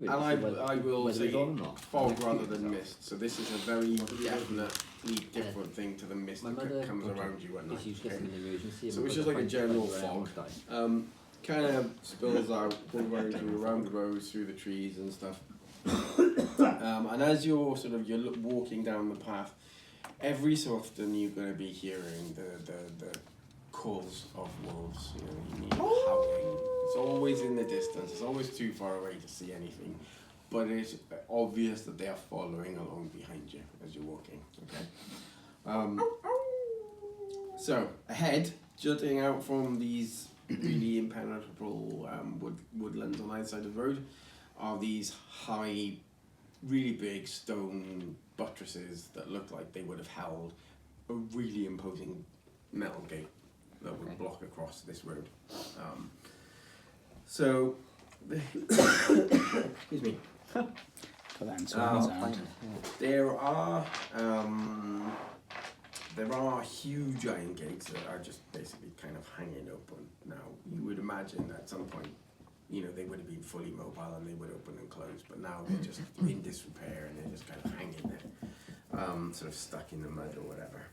And I will say fog rather than mist. So this is a very definitely different thing to the mist that comes around you at night. Okay? So it's just like a general fog. Kind of spills out around the roads, through the trees and stuff. And as you're walking down the path, every so often you're going to be hearing the calls of wolves. You hear howling. It's always in the distance. It's always too far away to see anything, but it's obvious that they are following along behind you as you're walking. Okay. So ahead, jutting out from these really impenetrable woodlands on either side of the road, are these high, really big stone buttresses that look like they would have held a really imposing metal gate that would block across this road. So, excuse me. There are huge iron gates that are just basically kind of hanging open. Now, you would imagine that at some point, they would have been fully mobile and they would open and close, but now they're just in disrepair and they're just kind of hanging there, sort of stuck in the mud or whatever.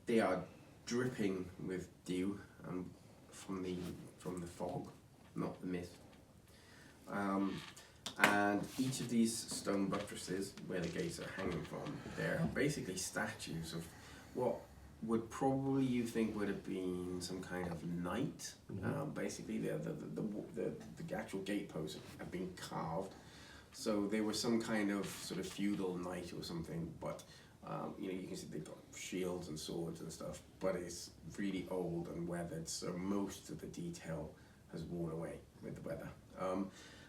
They are dripping with dew from the fog, not the mist. And each of these stone buttresses, where the gates are hanging from, they're basically statues of what would probably you think would have been some kind of knight. Basically, the actual gate posts have been carved, so they were some kind of sort of feudal knight or something. But you can see they've got shields and swords and stuff, but it's really old and weathered, so most of the detail has worn away with the weather.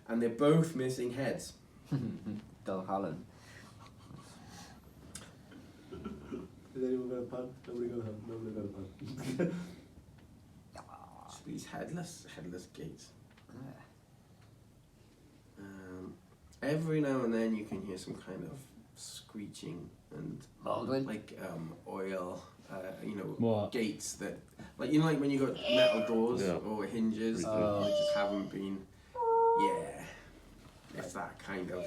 And they're both missing heads. Dalhallen. Is anyone got a pun? Nobody got a pun. So these headless gates. Every now and then you can hear some kind of screeching and like oil, gates that, like when you got metal doors or hinges, they just haven't been. Yeah, it's that kind of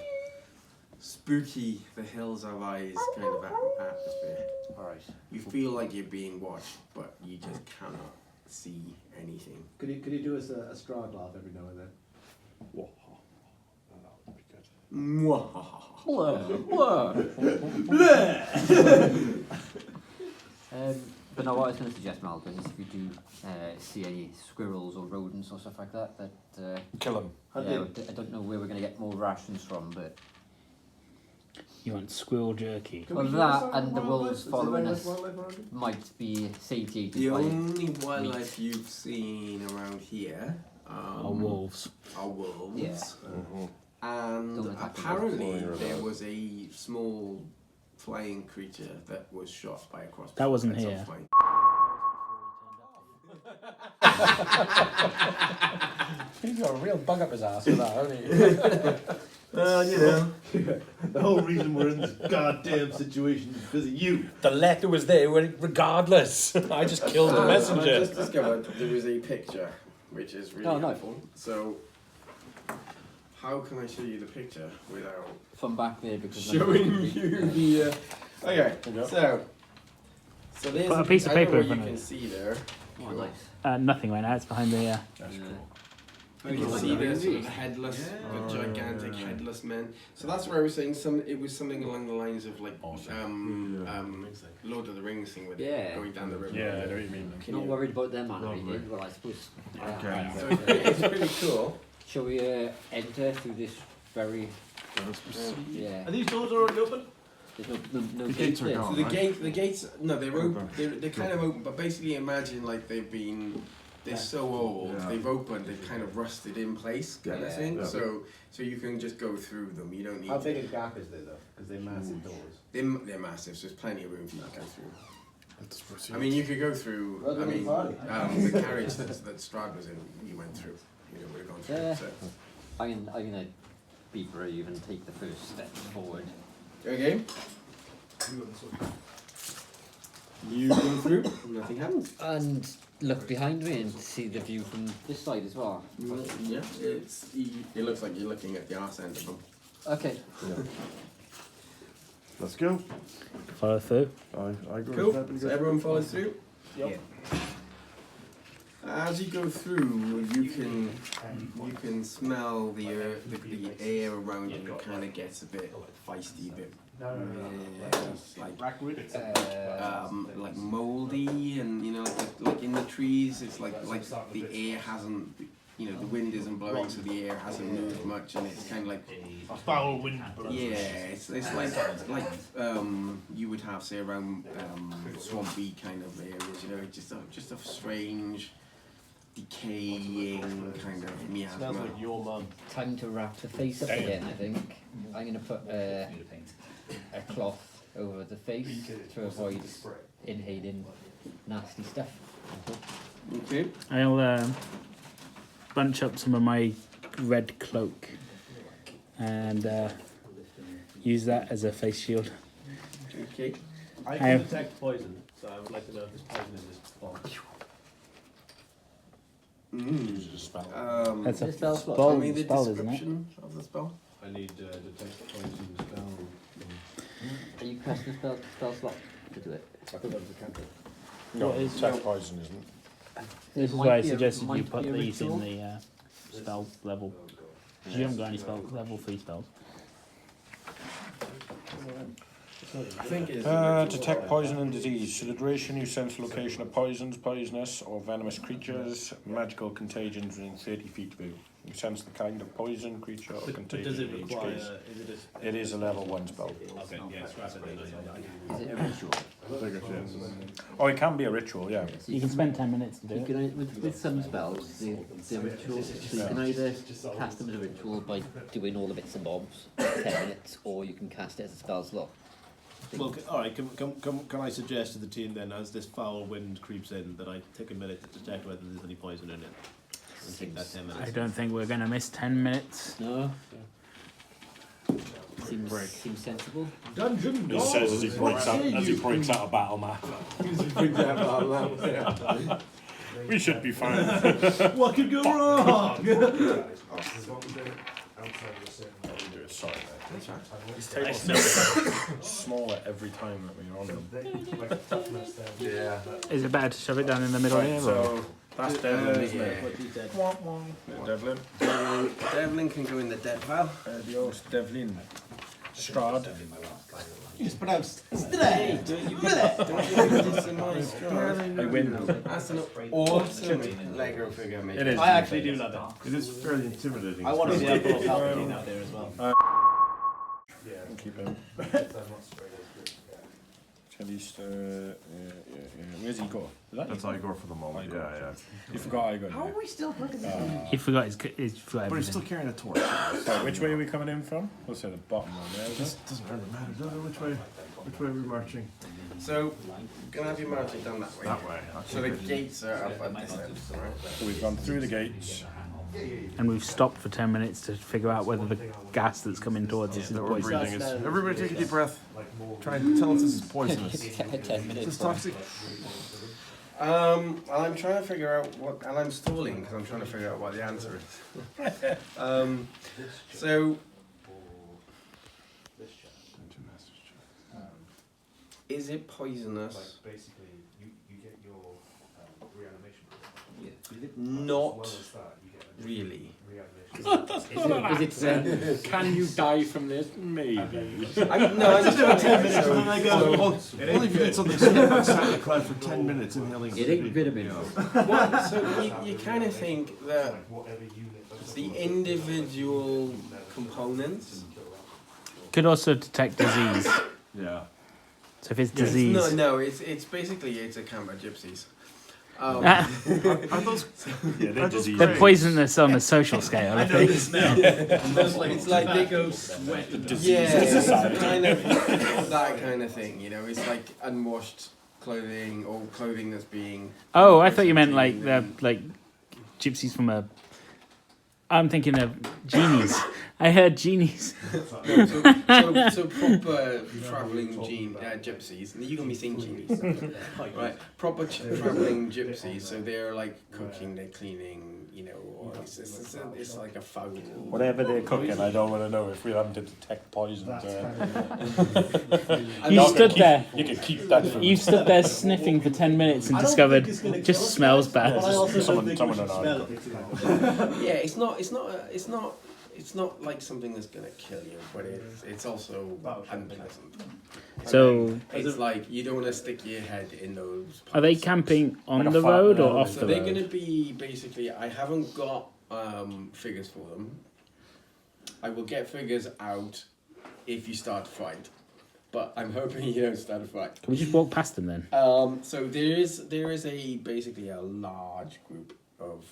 spooky, the hills have eyes kind of atmosphere. Alright. You feel like you're being watched, but you just cannot see anything. Could you do us a straw laugh every now and then? That would be good. But no, what I was going to suggest, Malcolm, is if you do see any squirrels or rodents or stuff like that, kill them. I don't know where we're going to get more rations from, but you want squirrel jerky? Well, that and the wolves following us might be satiated. The only wildlife you've seen around here are wolves. Yeah. And apparently there was a small flying creature that was shot by a crossbow. That wasn't here. He's got a real bug up his ass for that, hasn't he? The whole reason we're in this goddamn situation is because of you. The letter was there regardless. I just killed the messenger. I just discovered there is a picture, which is really helpful. So, how can I show you the picture without from back there? Because showing you the. Okay, so there's a piece of paper in you front can of see there. Oh, nice. Nothing right now. It's behind the. That's cool. You can see the sort of headless, the gigantic headless men. So that's where I was saying it was something along the lines of like Lord of the Rings thing with going down the river. Yeah, I know what you mean. Not worried about them, man. Well, I suppose. Okay. So it's pretty cool. Shall we enter through this very? Are these doors already open? There's no the gates are gone. So the gates, no, they're open. They're kind of open, but basically imagine like they're so old, they've opened, they've kind of rusted in place kind of thing. Yeah. So you can just go through them. You don't need. How big a gap is there though? Because they're massive doors. They're massive, so there's plenty of room for you to go through. I mean, you could go through. The carriage that Strad was in, you went through. Would have gone through. So. I'm gonna be brave and take the first step forward. Okay. You go through, nothing happens. And look behind me and see the view from this side as well? Yeah, it looks like you're looking at the arse end of them. Okay. Yeah. Let's go. Follow through. I agree. Cool. So everyone follows through. Yep. As you go through, you can smell the air around you. Kind of gets a bit feisty, a bit like moldy, and you know, like in the trees, it's like the air hasn't, you know, the wind isn't blowing, so the air hasn't moved much, and it's kind of like a foul wind. Yeah, it's like you would have, say, around swampy kind of areas, you know, just a strange, decaying kind of miasma. Smells like your mum. Time to wrap the face up again, I think. I'm going to put a cloth over the face to avoid inhaling nasty stuff. Okay. I'll bunch up some of my red cloak and use that as a face shield. Okay. I can detect poison, so I would like to know if there's poison in this bottle. Use a spell. That's a spell spell, slot. Tell me the spell, isn't it? description of the spell. I need detect poison spell. Are you casting a spell slot to do it? I thought that was a cantrip. No, What is detect poison isn't. This is Might why I be a- suggested you might put be a these in ritual. the spell level. 'Cause you haven't got any spell level 3 spells. I think it's Detect poison and disease. So the duration you sense the location of poisons, poisonous or venomous creatures, magical contagions within 30 feet of you. You sense the kind of poison, creature or But contagion does it in each require? case. Is it It is a level 1 spell. Okay, yeah, scrap it then. Is it a ritual? Oh, it can be a ritual, yeah. You can spend 10 minutes to do You it. can, with some spells, the ritual, so you can either cast them as a ritual by doing all the bits and bobs, 10 minutes, or you can cast it as a spell slot. Well, alright, can I suggest to the team then, as this foul wind creeps in, that I take a minute to detect whether there's any poison in it? And take that 10 minutes. I don't think we're going to miss 10 minutes. No? Seems sensible. Dungeon He says as he breaks out a battle map. We should be fine. What could go wrong? Sorry, these tables are smaller every time that we're on them. yeah. Is it better to shove it down in the middle here? Or? So that's Devlin, isn't it? What you said. Devlin. Devlin can go in the dead pile. Adios, Devlin. Strad. You just pronounced Hey, don't you put this in my straw. I win. That's an awesome Lego figure, mate. It is. I actually do love it. It is fairly intimidating. I want to see Emperor Palpatine out there as well. Keep him. At least, where's Igor? Is that That's Igor for the moment. Igor. Yeah. You forgot Igor. How are we still looking at He forgot his But he's still everything. carrying a torch. Sorry, which way are we coming in from? We'll say the bottom one there, is it? Doesn't really matter, does it? Which way are we marching? So, gonna have you marching down that way. That way. So the gates are up at this end, right? So we've gone through the gates. And we've stopped for 10 minutes to figure out whether the gas that's coming towards us is That we're poison. breathing is. Everybody take a deep breath. Try and tell us this is poisonous. 10 Is minutes. this toxic? I'm trying to figure out what, and I'm stalling because I'm trying to figure out what the answer is. So, is it poisonous? basically, you get your reanimation. Not really. Is it Can you die from this? Maybe. I'm just trying to 10 minutes and then I go, only if you get something stuck on Santa Claus for 10 minutes inhaling. It ain't vitamin. Well, so you kind of think that the individual components. Could also detect disease. Yeah. So if it's disease. No, it's basically it's a camp of gypsies. Are those? Yeah, they're disease. They're poisonous on a social scale, I think. It's like they go sweat. Yeah, it's kind of that kind of thing. You know, it's like unwashed clothing or clothing that's being. Oh, I thought you meant like the gypsies from a I'm thinking of genies. I heard genies. So proper travelling gypsies. You're gonna be seeing genies, right? Proper travelling gypsies. So they're like cooking, they're cleaning, you know, or it's like a foul. Whatever they're cooking, I don't want to know if we're having to detect poisons. You stood there. You can keep that. For You stood there sniffing for 10 minutes and discovered just smells bad. Someone Yeah, it's not like something that's gonna kill you, but it's also unpleasant. So, It's like you don't want to stick your head in those. are they pipes. camping on Like a the fire- road or off So the they're gonna road? be basically. I haven't got figures for them. I will get figures out if you start a fight, but I'm hoping you don't start a fight. Can we just walk past them then? So there is basically a large group of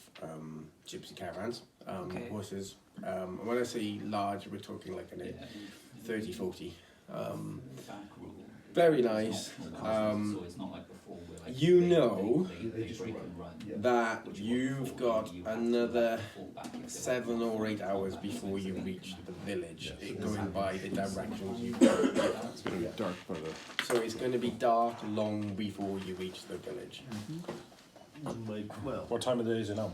gypsy caravans, horses. When I say large, we're talking like 30, 40. Very nice. You know that you've got another 7 or 8 hours before you reach the village, going by the directions you go. It's going to be dark by the... So it's going to be dark long before you reach the village. Well, What time of day is it now?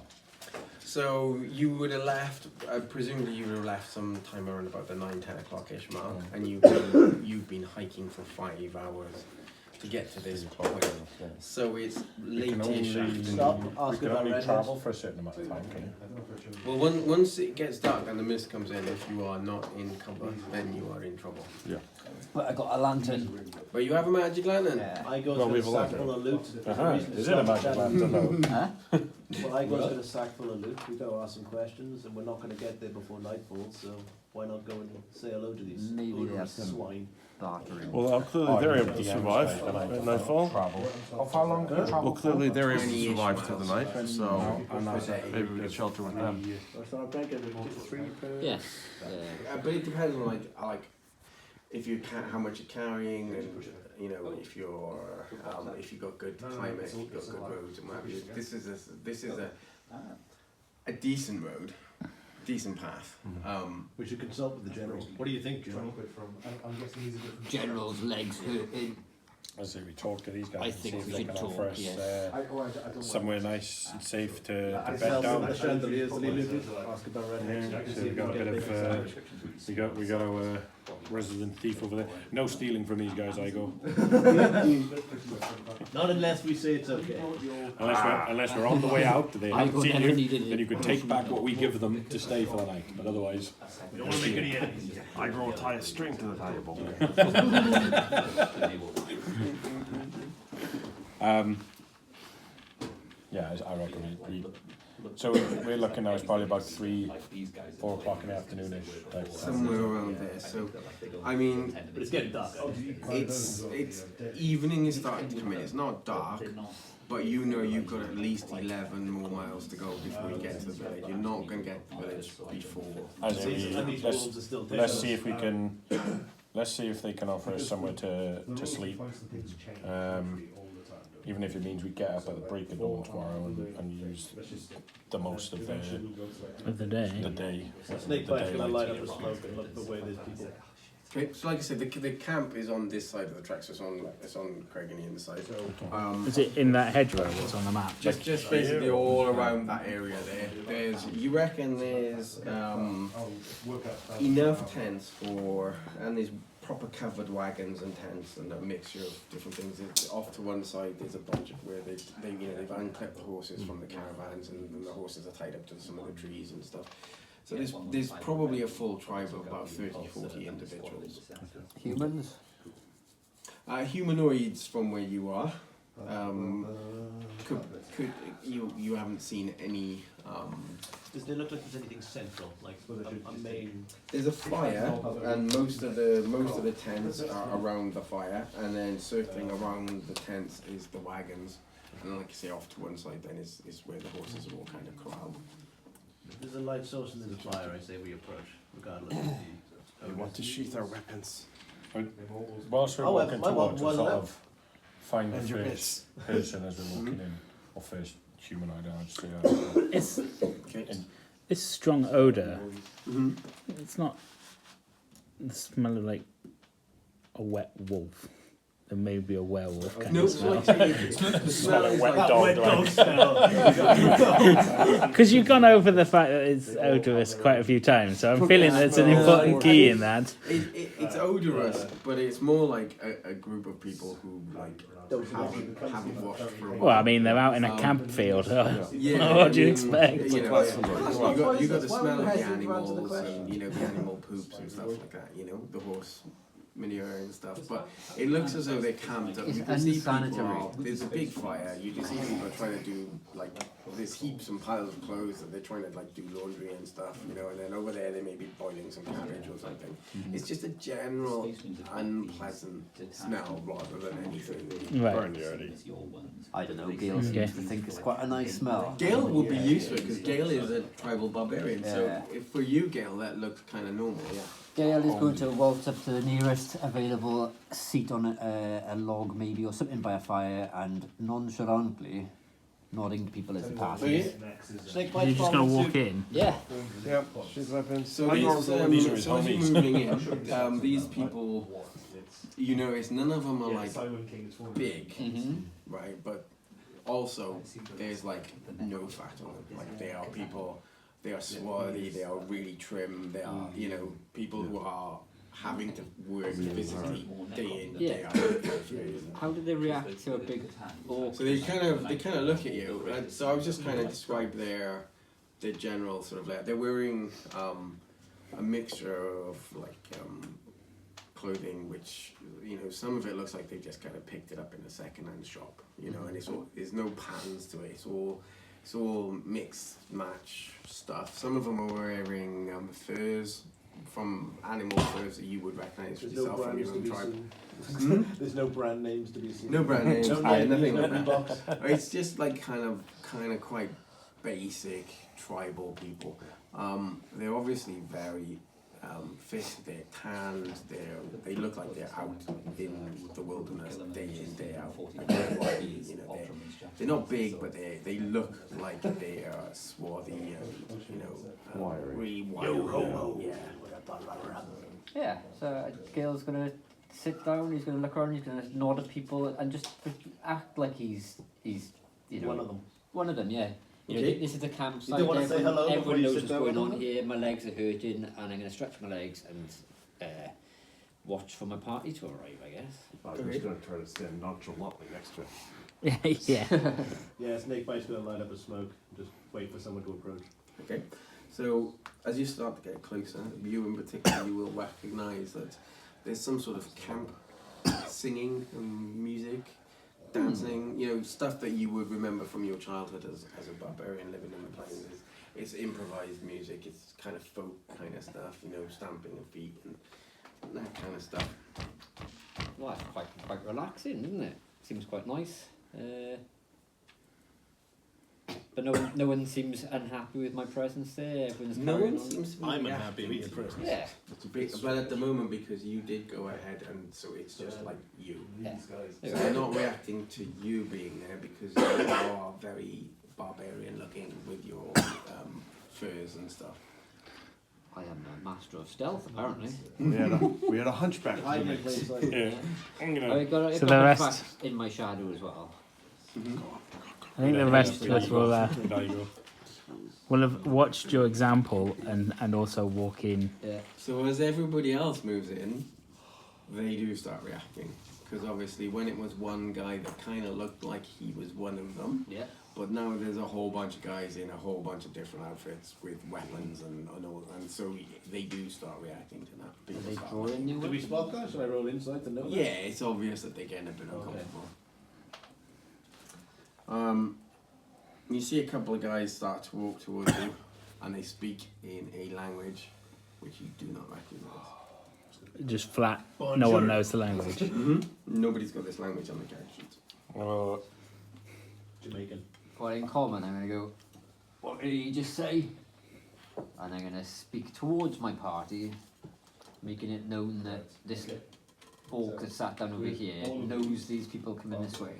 So you would have left, presumably you would have left some time around about the 9-10 o'clock-ish mark, and you've been hiking for 5 hours to get to this point. So it's late-ish afternoon. We can only travel for a certain amount of time, can you? Well, once it gets dark and the mist comes in, if you are not in cover, then you are in trouble. Yeah. But I got a lantern. But you have a magic lantern. I go Well, to we a have a sack lantern. full of loot. Is it a magic lantern though? Huh? Well, I go to a sack full of loot. We got to ask some questions, and we're not going to get there before nightfall. So why not go and say hello to these Maybe they have odorous some swine? bartering. Well, clearly they're able to survive at nightfall. How far long can you travel? Well, clearly they're able to survive through the night, so maybe we could shelter with them. Yes. But it depends on like if you how much you're carrying, and you know if you're if you got good climate, if you got good roads and what have you. This is a decent road, decent path. We should consult with the general. What do you think, General? General's legs hurting. I say we talk to these guys I and see think if we they should can offer talk, us yes. somewhere nice and safe to I bed down. the chandeliers that he looted. Ask about red Yeah, so we got a bit of we got a resident thief over there. No stealing from these guys, I go. Not unless we say it's okay. Unless we're on the way out, they I haven't go seen never you, needed it. then you could take back what we give them to stay for the night. But otherwise, We don't want to make any enemies. I grow a tie a string to the table. yeah, I reckon we so we're looking now. It's probably about 3, 4 o'clock in the afternoon-ish. Somewhere around there. So, I mean, But it's getting dark. it's evening is starting to come in. It's not dark, but you know you've got at least 11 more miles to go before you get to the village. You're not going to get to the village before. I say And these wolves are still let's see if we can. Let's see if they can offer us somewhere to sleep. Even if it means we get up at the break of dawn tomorrow and use the most of the day. day. Snake bite's going to light up the smoke and look the way there's people. Okay, so like I said, the camp is on this side of the tracks. So it's on Craigian side. Is it in that hedgerow that's on the map? Just basically all around that area there. You reckon there's enough tents and there's proper covered wagons and tents and a mixture of different things. Off to one side there's a bunch of where they've unclipped the horses from the caravans, and then the horses are tied up to some of the trees and stuff. So there's probably a full tribe of about 30-40 individuals. Humans? Humanoids from where you are. You haven't seen any. Does it look like there's anything central, like a main? There's a fire, and most of the tents are around the fire, and then circling around the tents is the wagons, and then, like you say, off to one side then is where the horses are all kind of corralled. There's a light source and there's a fire. I say we approach, regardless of the. We want to sheath our weapons. Whilst we're Oh, walking my towards, one we sort left. of find the And your first person as we're walking in, or first humanoid, I'd say. It's Okay. this strong odor. Mm-hmm. It's not the smell of like a wet wolf. There may be a werewolf kind No, of smell. the smell is wet like dog. Because you've gone over the fact that it's odorous quite a few times, so I'm feeling that's an important key in that. It's odorous, but it's more like a group of people who like haven't washed for a while. Well, I mean, they're out in a camp field. Yeah, What do you I mean, expect? You know, you got the smell of the animals and the animal poops and stuff like that. The horse manure and stuff. But it looks as though they camped up. You can see people there's a big fire. You can see people trying to do there's heaps and piles of clothes that they're trying to do laundry and stuff. And then over there they may be boiling some cabbage or something. It's just a general unpleasant smell rather than anything. Right. I don't know, Gail seems to think it's quite a nice smell. Gale would be useful because Gale is a tribal barbarian. So Yeah. if for you, Gale, that looks kind of normal. Yeah. Gail is going to waltz up to the nearest available seat on a log maybe, or something by a fire, and nonchalantly nodding to people as they pass. Okay. You're just going to walk in? Yeah. Yep, she's weapons. So These these, are his so as you're homies. moving in, these people, you notice none of them are big, right? But also there's no fat on them. They are people. They are swarthy. They are really trim. They are people who are having to work physically day in day out. How did they react to a big orc? So they kind of look at you. And so I was just kind of describe their general sort of they're wearing a mixture of clothing, which some of it looks like they just kind of picked it up in a second-hand shop. And there's no patterns to it. It's all mixed match stuff. Some of them are wearing furs from animal furs that you would recognise yourself from your own tribe. There's no brand names to be seen. No brand names, No yeah, names, nothing no like that. box. It's just kind of quite basic tribal people. They're obviously very fit. They're tanned. They look like they're out in the wilderness day in day out. They're not big, but they look like they are swarthy and really wiry. Yeah. Yeah, so Gail's going to sit down, he's going to look around, he's going to nod at people and just act like he's One of them. One of them, yeah. Okay. This is the campsite. You don't want to say hello before Everyone you knows sit what's down going with on them? here. My legs are hurting, and I'm going to stretch my legs and watch for my party to arrive, I guess. I was just going to try to stand nonchalantly next to it. Yeah. Yeah, Snakebite's going to line up a smoke and just wait for someone to approach. Okay. So as you start to get closer, you in particular, you will recognise that there's some sort of camp singing and music, dancing, stuff that you would remember from your childhood as a barbarian living in the plains. It's improvised music, it's kind of folk kind of stuff, stamping of feet and that kind of stuff. Well, that's quite relaxing, isn't it? Seems quite nice. But no one seems unhappy with my presence there. Everyone's No carrying one on. seems to be I'm reacting unhappy with your to presence. Yeah. But at the moment, because you did go ahead, and so it's just like you. Yeah. So they're not reacting to you being there because you are very barbarian looking with your furs and stuff. I am a master of stealth, apparently. We had a hunchback in the Hiding in mix. plain sight. Yeah. I'm gonna. I got So the rest- back in my shadow as well. I think the rest of us will There you go. will have watched your example and also walk in. Yeah. So as everybody else moves in, they do start reacting. Because obviously when it was one guy that kind of looked like he was one of them, Yeah. but now there's a whole bunch of guys in a whole bunch of different outfits with weapons and all, and so they do start reacting to that. Are People they start drawing new Do we ones? spot that? Should I roll insight to know that? Yeah, it's obvious that they're getting a bit uncomfortable. You see a couple of guys start to walk towards you, and they speak in a language which you do not recognise. Just flat. No one knows the language. Nobody's got this language on the character sheet. Jamaican. Well, in common, I'm going to go, what did he just say? And I'm going to speak towards my party, making it known that this orc that sat down over here knows these people coming this way.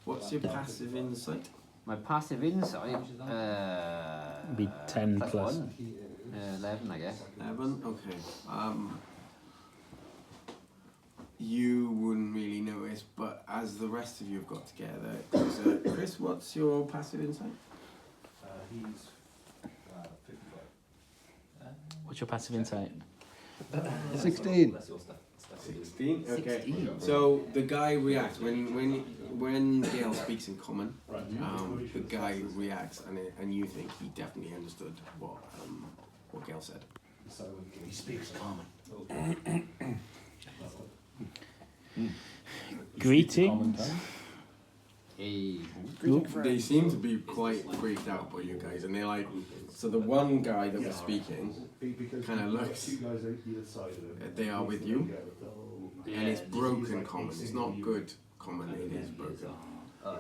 What's your passive insight? My passive insight. Be 10 plus plus. 1. 11, I guess. 11? Okay. You wouldn't really notice, but as the rest of you have got together, Chris, what's your passive insight? He's 55. What's your passive insight? 16. 16? Okay. 16. So the guy reacts when Gale speaks in common. The guy reacts, and you think he definitely understood what Gale said. He speaks common. Greetings. Hey. They seem to be quite freaked out by you guys, and they're like, so the one guy that was speaking kind of looks, they are with you, and it's broken common. It's not good common, it is broken.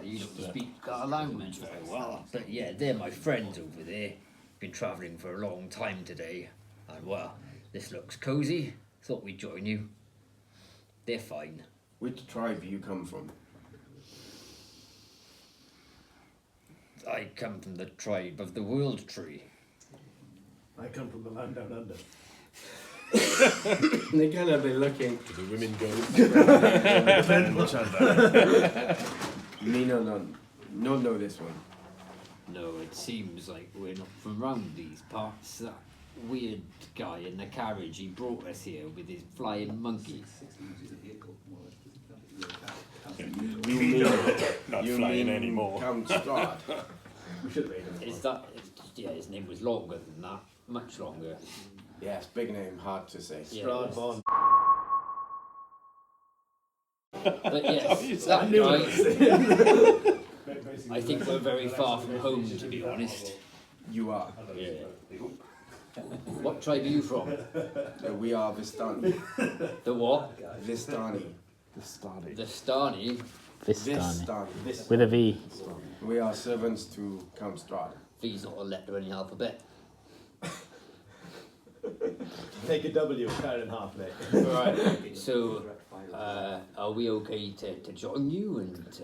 You don't speak our language very well, but yeah, they're my friends over there. Been travelling for a long time today, and well, this looks cosy. Thought we'd join you. They're fine. Which tribe do you come from? I come from the tribe of the World Tree. I come from the land down under. They kind of been looking. The women go. Me no know this one. No, it seems like we're not from round these parts. That weird guy in the carriage, he brought us here with his flying monkey. You mean Not you flying mean anymore. Count Strahd. Is that? Yeah, his name was longer than that. Much longer. Yes, big name, hard to say. Yeah. Strahd Bond. But yes, that guy. I think we're very far from home, to be honest. You are. Yeah. What tribe are you from? We are Vistani. The what? Vistani. The Stani. Vistani. With a V. We are servants to Count Strahd. V's not a letter in the alphabet. Take a W, cut it in half, mate. Right. So, are we okay to join you and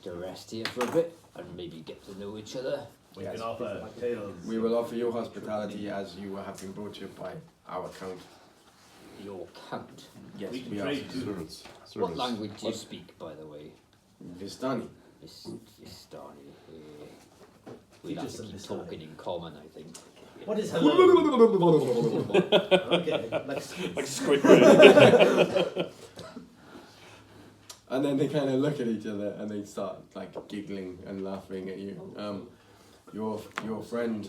to rest here for a bit and maybe get to know each other? We can offer tales. We will offer you hospitality as you have been brought here by our count. Your count. Yes, We can we are. trade too. Servants. What language do you speak, by the way? Vistani. Vistani. We'd Teach have us to some keep Vistani. talking in common, I think. What is hello? Okay, Like Squidward. And then they kind of look at each other and they start like giggling and laughing at you. Your friend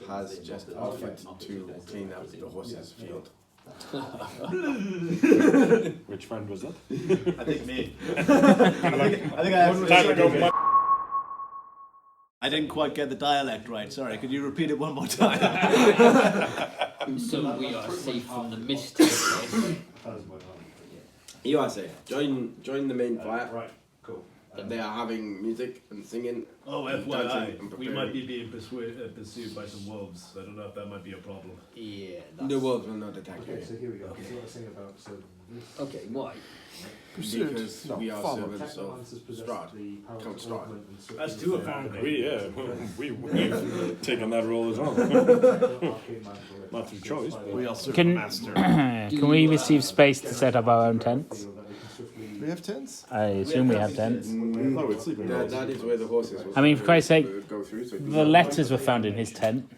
has just offered to clean up the horses' field. Which friend was that? I think me. I think I I didn't quite get the dialect right, sorry. Could you repeat it one more time? So we are safe from the mist. Right? You are safe. Join the main fire. Right, cool. They are having music and singing. Oh, and dancing and FYI, we preparing. might be being pursued by some wolves. I don't know if that might be a problem. Yeah. That's... The wolves will not attack Okay, you. so here we go. So let's sing about this. Okay, why? Because we are servants of Strahd, Count Strahd. That's two apparently. We've taken that role as well. Not through choice, but We all serve Can- the master. Can we receive space to set up our own tents? We have tents? I assume we have tents. I thought we'd sleep in That, rolls. that is where the horses will I mean, for Christ's sake, go through. So The letters were found in his tent.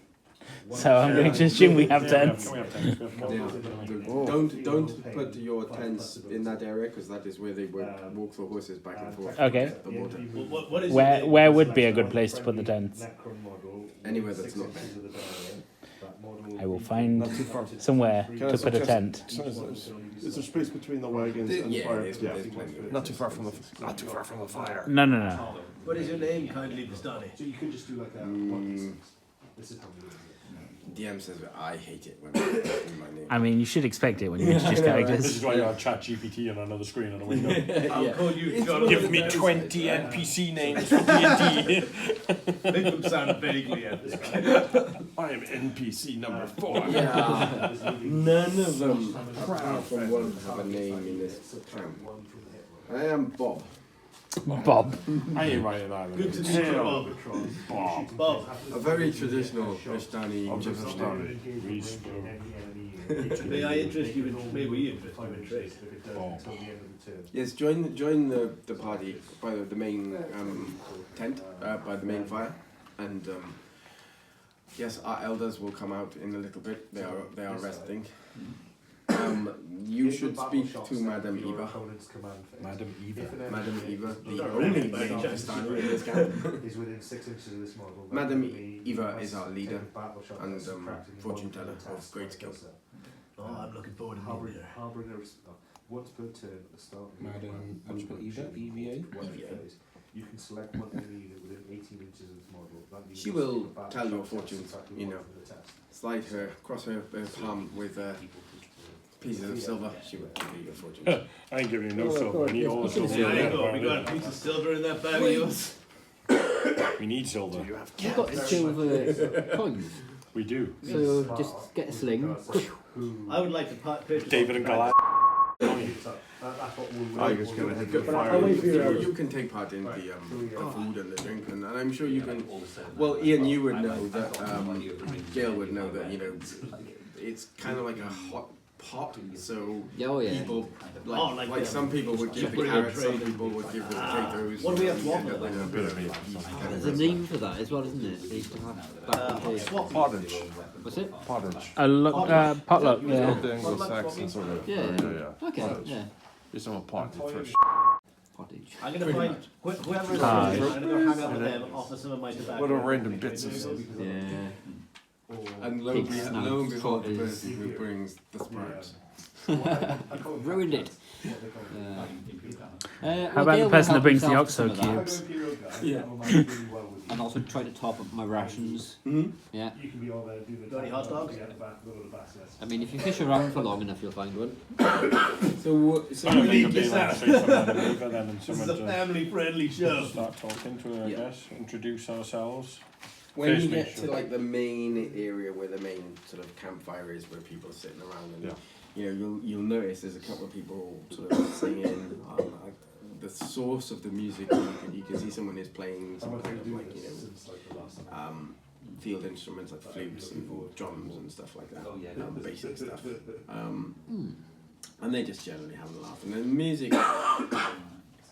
So I'm going to assume we have tents. we have tents. Don't put your tents in that area because that is where they walk the horses back and forth. Okay. The water. What is your name? Where would be a good place to put the tents? Anywhere that's not there. I will find Not too far. somewhere Can I to put a suggest- tent. Is there space between the wagons and the Yeah, fire? there's plenty of Not too far from the fire. No. What is your name, kindly Vistani? So you could just do like a 1d6. This is how we do it. DM says I hate it when I in my name. I mean, you should expect it when you introduce This characters. is why you have chat GPT on another screen on a window. I'll call you Jonathan. Give me 20 NPC names for D&D. Make them sound vaguely epic. I am NPC number 4. Yeah, none of them apart from one have a name in this camp. I am Bob. Bob. I ain't writing that. Good to Hey, meet you, Bob. Bob. A very traditional Vistani Vistani. May I interest you in, may we interest you in trade? Yes, join the party by the main tent, by the main fire, and yes, our elders will come out in a little bit. They are resting. You should speak to Madam Eva. Madam Eva. Madam Eva, the only lady Vistani in this camp. Madam Eva is our leader and fortune teller of great skill. Oh, I'm looking forward to meeting her. Once per turn at the start of Madam Eva, EVA. you can select one enemy unit within 18 inches of this model. She will tell your fortunes, you know. Slide her, cross her palm with pieces of silver. She will give you your fortune. I ain't giving you no silver. I need all the silver. There you go, we got a piece of silver in that bag of yours. We need silver. You've got silver coins, We do. so just get a sling. I would like to purchase... David and Goliath. I was going to hit the But fire. you can take part in the food and the drink, and I'm sure you can. Well, Ian, you would know that. Gail would know that. You know, it's kind of like a hot pot. So people like some people would give the carrots, some people would give the potatoes. What do we have to offer A bit of meat. There's a name for that as well, isn't it? They used to have back in the day. Pottage. What's it? Pottage. Potluck, yeah. The Anglo-Saxon sort of. Yeah. Okay, yeah. It's on a pot. Pottage. I'm going to find whoever is Aye. I'm going to go hang out with them, offer some of my tobacco. What are random bits of stuff? Yeah. And lo and behold, the person who brings the sprouts. Ruined it. How about the person that brings the oxo cubes? Yeah. And also try to top up my rations. Yeah. Got any hot dogs? I mean, if you fish around for long enough, you'll find one. So I think it'd be like say to Madam Eva then, and This is someone a to family-friendly show. start talking to her, I guess. Introduce ourselves. when you First get mission. to like the main area where the main sort of campfire is, where people are sitting around, and you know, you'll notice there's a couple of people sort of singing. The source of the music, you can see someone is playing some kind of like, you know, field instruments like flutes and drums and stuff like that, basic stuff. And they're just generally having a laugh. And then music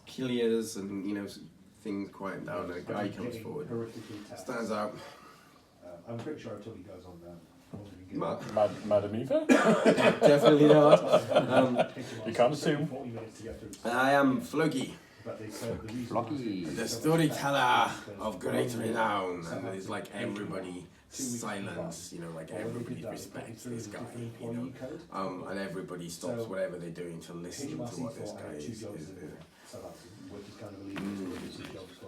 clears and, you know, things quieten down, and a guy comes forward, stands out. I'm pretty sure I told you guys on that. Madam Eva? Definitely not. You can't assume. I am Floki, Lucky. the storyteller of great renown, and it's like everybody silence, you know, like everybody respects this guy, you know, and everybody stops whatever they're doing to listen to what this guy is.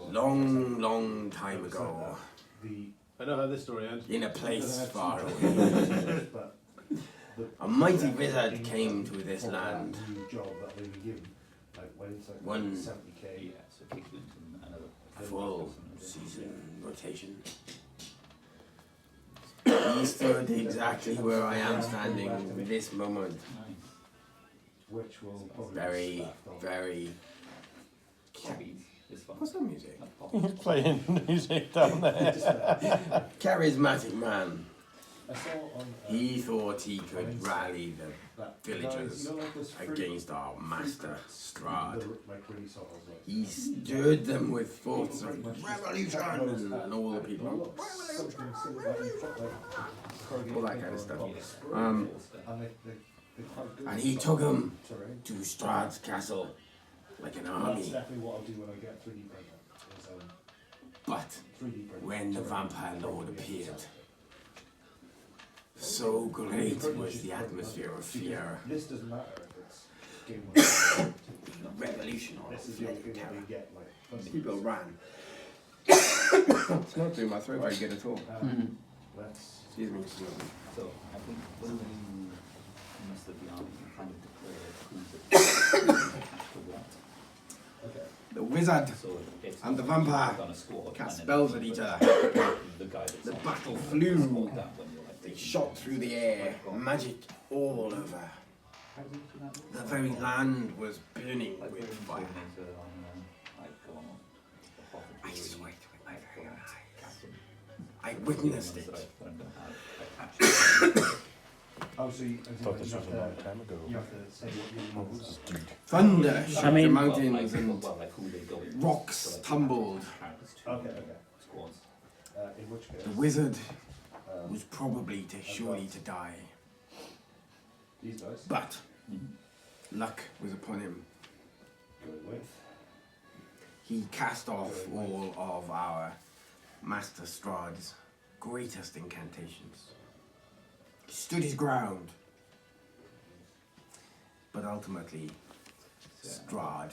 Long time ago, I know how this story ends. in a place far away, a mighty wizard came to this land. One full season rotation. He stood exactly where I am standing this moment. Very, very. What's that music? He's playing music down there. Charismatic man. He thought he could rally the villagers against our master Strahd. He stirred them with thoughts of revolution, and all the people, all that kind of stuff. And he took them to Strahd's castle like an army. But when the vampire lord appeared, so great was the atmosphere of fear. This doesn't matter if it's game Revolution or This is the only thing that we get. Like, people ran. It's not doing my throat very good at all. Excuse me. So I think when you must have the army kind of declared who's The wizard so it's and the vampire on a squad, cast and spells then at each other. the guy that's The on battle the flew. squad, that when you're like They shot through the air, magic all over. The very land was burning with fire. I swear to it, my very eyes. I witnessed it. Oh, so you, Thought this was a long time ago. you have to say what you This is deep. Thunder shook the mean- mountains and rocks tumbled. Okay. In which case, The wizard was probably surely to die. these guys But luck was upon him. go with. He cast off all of our Master Strahd's greatest incantations. He stood his ground. But ultimately, Strahd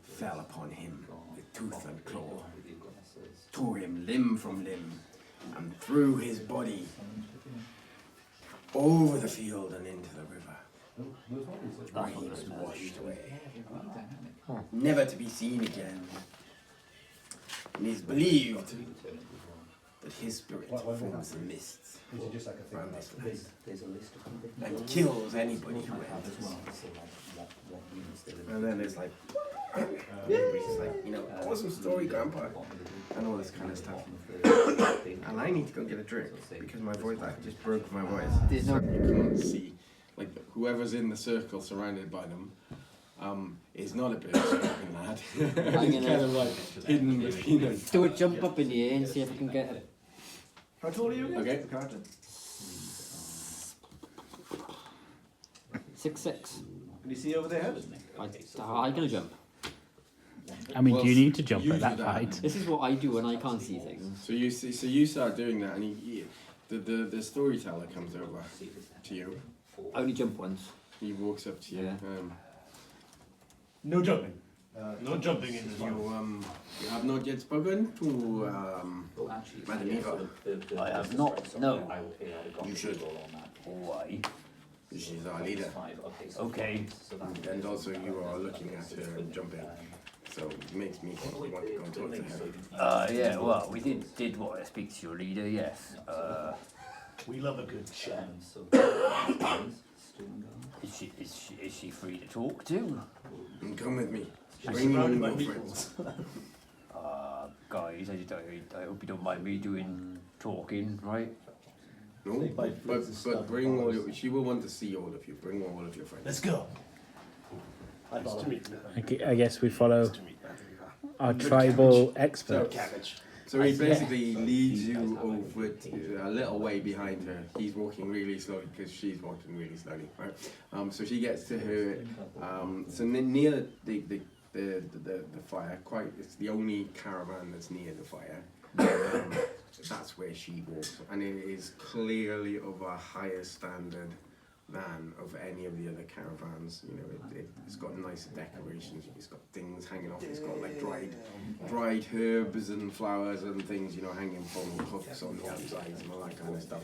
fell upon him with tooth and claw, tore him limb from limb, and threw his body over the field and into the river, where he was washed away, never to be seen again. And it is believed that his spirit forms the mists Is it just like a thing around like this place There's a list of people. and kills anybody who enters. And then it's like, everybody's just like, you know, awesome story, Grandpa, and all this kind of stuff. And I need to go get a drink because my voice, I just broke my voice. There's no- You can't see, like, whoever's in the circle surrounded by them. Is not a bit of a lad. He's kind of like hidden between them. Do a jump up in the air and see if I can get it. How tall are you again? Okay. Carter? 6'6". Can you see over their head? How high can I jump? I mean, Well, do you need to jump use at that your height? This is what I do when I can't see things. So you see, so you start doing that, and the storyteller comes over to you. I only jump once. He walks up to you. Yeah. No jumping. No jumping in this You have not yet spoken to Madam Eva. I have not. No. You should. Why? She's our leader. Okay. And also you are looking at her and jumping. So it makes me think you want to go and talk to her. Yeah. Well, we did want to speak to your leader. Yes. We love a good chat. Is she free to talk to? And come with me. She's Bring surrounded in by your meatballs. friends. Guys, I hope you don't mind me doing talking, right? No, but bring all your, she will want to see all of you. Bring all of your friends. Let's go. Nice to meet you. I guess we follow our tribal expert. Cabbage. So he basically leads you over to a little way behind her. He's walking really slowly because she's walking really slowly, right? So she gets to her, so near the fire, it's the only caravan that's near the fire. That's where she walks, and it is clearly of a higher standard than of any of the other caravans. You know, it's got nicer decorations. It's got things hanging off. It's got like dried herbs and flowers and things, you know, hanging from hooks on the outsides and all that kind of stuff.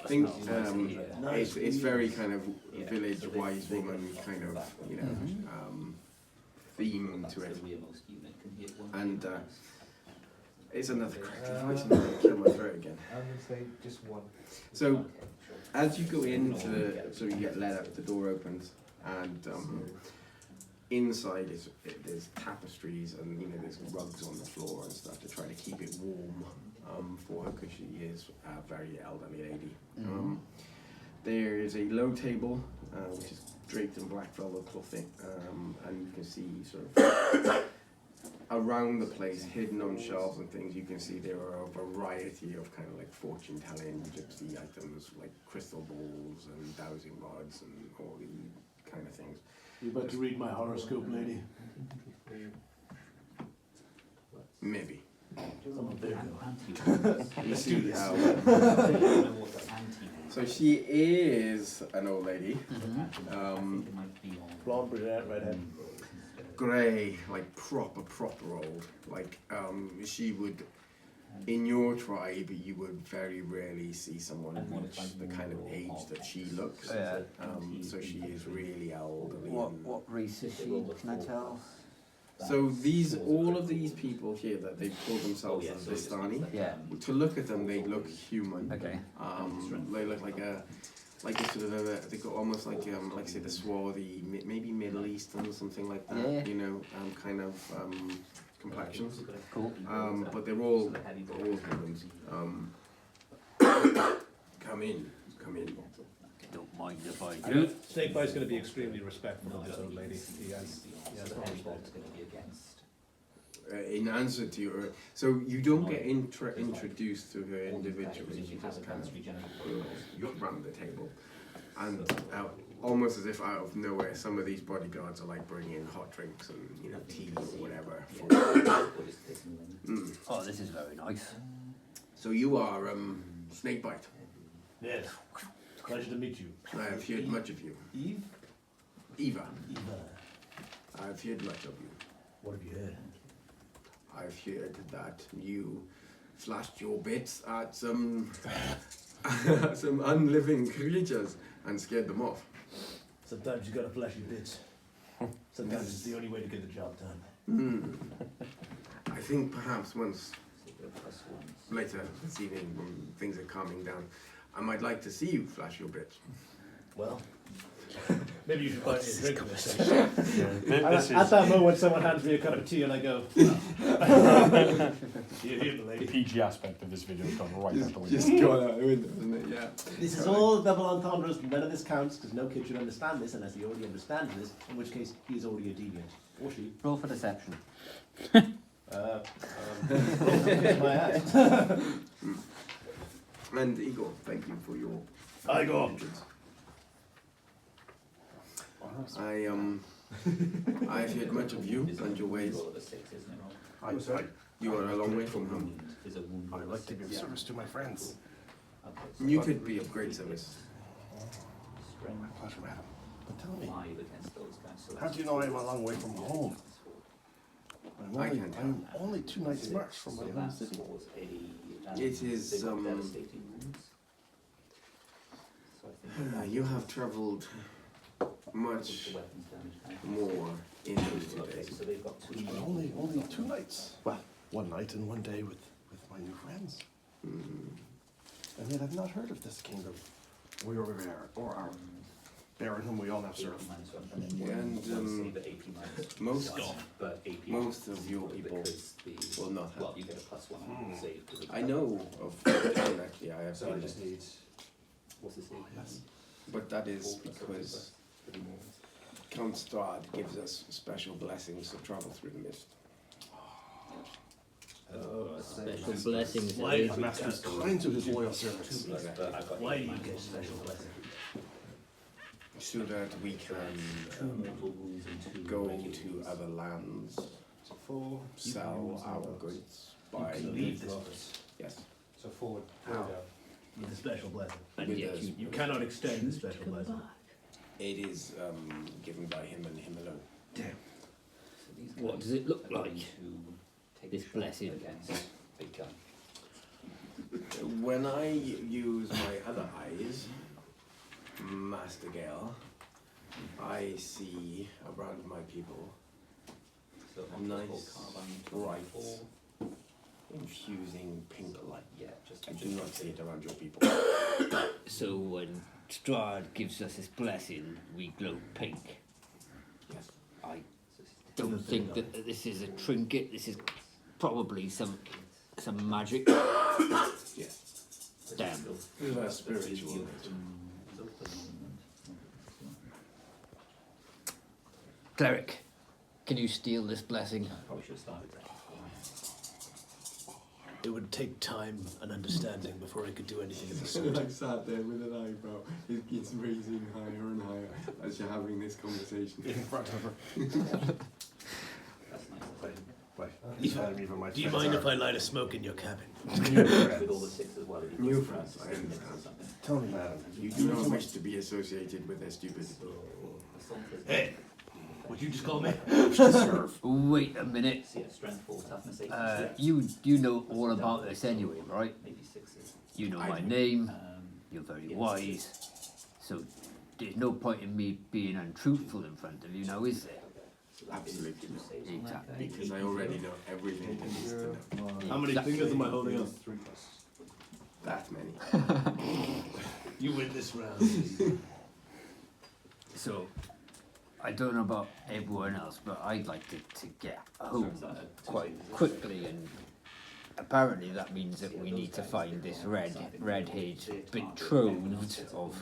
I think it's very kind of village wise woman kind of, you know, theme to it. And it's another crackly voice. I'm going to kill my throat again. I'm going to say just one. So, as you go into so you get led up, the door opens, and inside there's tapestries and, you know, there's rugs on the floor and stuff to try to keep it warm for her because she is a very elderly lady. There is a low table which is draped in black velvet clothing, and you can see sort of around the place, hidden on shelves and things, you can see there are a variety of kind of like fortune-telling gypsy items, like crystal balls and dowsing rods and all these kind of things. You about to read my horoscope, lady? Maybe. I'm a Virgo. You see how... So she is an old lady. Blonde, brunette, redhead. Grey, like proper old. Like she would, in your tribe, you would very rarely see someone reach the kind of age that she looks. So she is really elderly. What race is she? Can I tell? So all of these people here that they call themselves as Vistani. Yeah. To look at them, they look human. Okay. They look like like a sort of they got almost like say the swarthy, maybe Middle Eastern, something like that. Yeah. You know, kind of complexions. Cool. But they're all humans. Come in. Don't mind if I do. Snakebite's going to be extremely respectful of this old lady. He has In answer to your, so you don't get introduced to her individually. You just kind of look around the table, and almost as if out of nowhere, some of these bodyguards are like bringing hot drinks and tea or whatever. Oh, this is very nice. So you are Snakebite. Yes. Pleasure to meet you. I have heard much of you. Eve? Eva. Eva. I have heard much of you. What have you heard? I've heard that you flashed your bits at some unliving creatures and scared them off. Sometimes you gotta flash your bits. Sometimes it's the only way to get the job done. I think perhaps once later this evening, when things are calming down, I might like to see you flash your bits. Well, maybe you should buy me a drink. At that moment, someone hands me a cup of tea and I go, you hear the lady. The PG aspect of this video has gone right out the window. Just gone out the window, isn't it? Yeah. This is all double entendres. None of this counts because no kid should understand this unless he already understands this, in which case he is already a deviant. Or she. Roll for deception. My ass. And Igor, thank you for your Igor. entrance. I've heard much of you and your ways. You are a long way from home. I like to give service to my friends. You could be of great service. My pleasure, madam. But tell me, how do you know I'm a long way from home? I'm only 2 nights' march from my home city. It is you have travelled much more in those 2 days. But only 2 nights. Well, 1 night and 1 day with my new friends. And yet I've not heard of this kingdom, or our baron whom we all now serve. And most of your people will not help. I know of actually I have seen it. Yes. But that is because Count Strahd gives us special blessings to travel through the mist. Special blessings. The master is kind to his loyal servants. Why do you get special blessing? So that we can go to other lands, sell our goods, buy. Leave this place. Yes. So forward. How? With a special blessing. And With yet us. you You cannot extend the special blessing. It is given by him and him alone. What does it look like? This blessing. When I use my other eyes, Master Gale, I see around my people nice, bright, infusing pink light. I do not see it around your people. So when Strahd gives us his blessing, we glow pink. Yes. I don't think that this is a trinket. This is probably some magic. Yes. Damn. It is a spiritual nature. Cleric, can you steal this blessing? Probably should start with that. It would take time and understanding before I could do anything of the sort. I sat there with an eyebrow. It's raising higher and higher as you're having this conversation. In front of her. That's nice. Even my Do you friends mind are- if I light a smoke in your cabin? With all the 6 as well. New friends, I understand. Tell me, madam. You do not wish to be associated with their stupidity. Hey, what you just call me? Wait a minute. See, strength 4, toughness 8. You know all about this anyway, right? Maybe 6s. You know I my do. name. You're very wise. So there's no point in me being untruthful in front of you now, is there? Absolutely not. Exactly. Because I already know everything there is to know. How many fingers am I holding up? That many. You win this round. So, I don't know about everyone else, but I'd like to get home quite quickly, and apparently that means that we need to find this red-haired betrothed of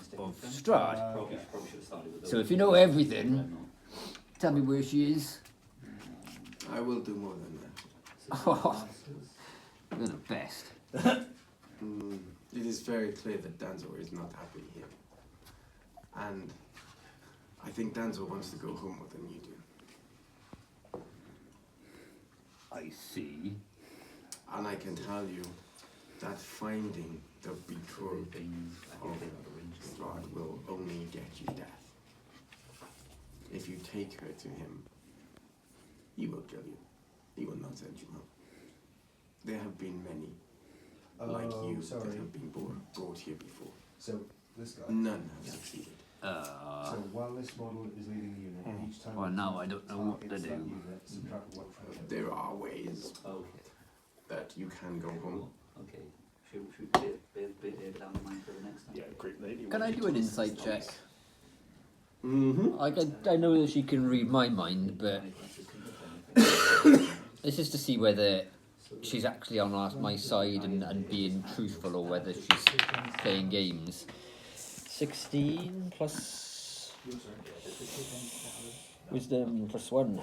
Strahd. So if you know everything, tell me where she is. I will do more than that. Oh, you're the best. It is very clear that Danzo is not happy here. And I think Danzo wants to go home more than you do. I see. And I can tell you that finding the betrothed of Strahd will only get you death. If you take her to him, he will kill you. He will not send you home. There have been many like you that have been brought here before. So this guy. None have succeeded. So while this model is leading the unit, each time. Well, now I don't know what to it's that do. unit, subtract one from it. There are ways that you can go home. Okay. Should we bear down in mind for the next time? Yeah, great lady. Can I do an insight check? Mm-hmm. I know that she can read my mind, but this is to see whether she's actually on my side and being truthful, or whether she's playing games. 16 plus wisdom plus 1.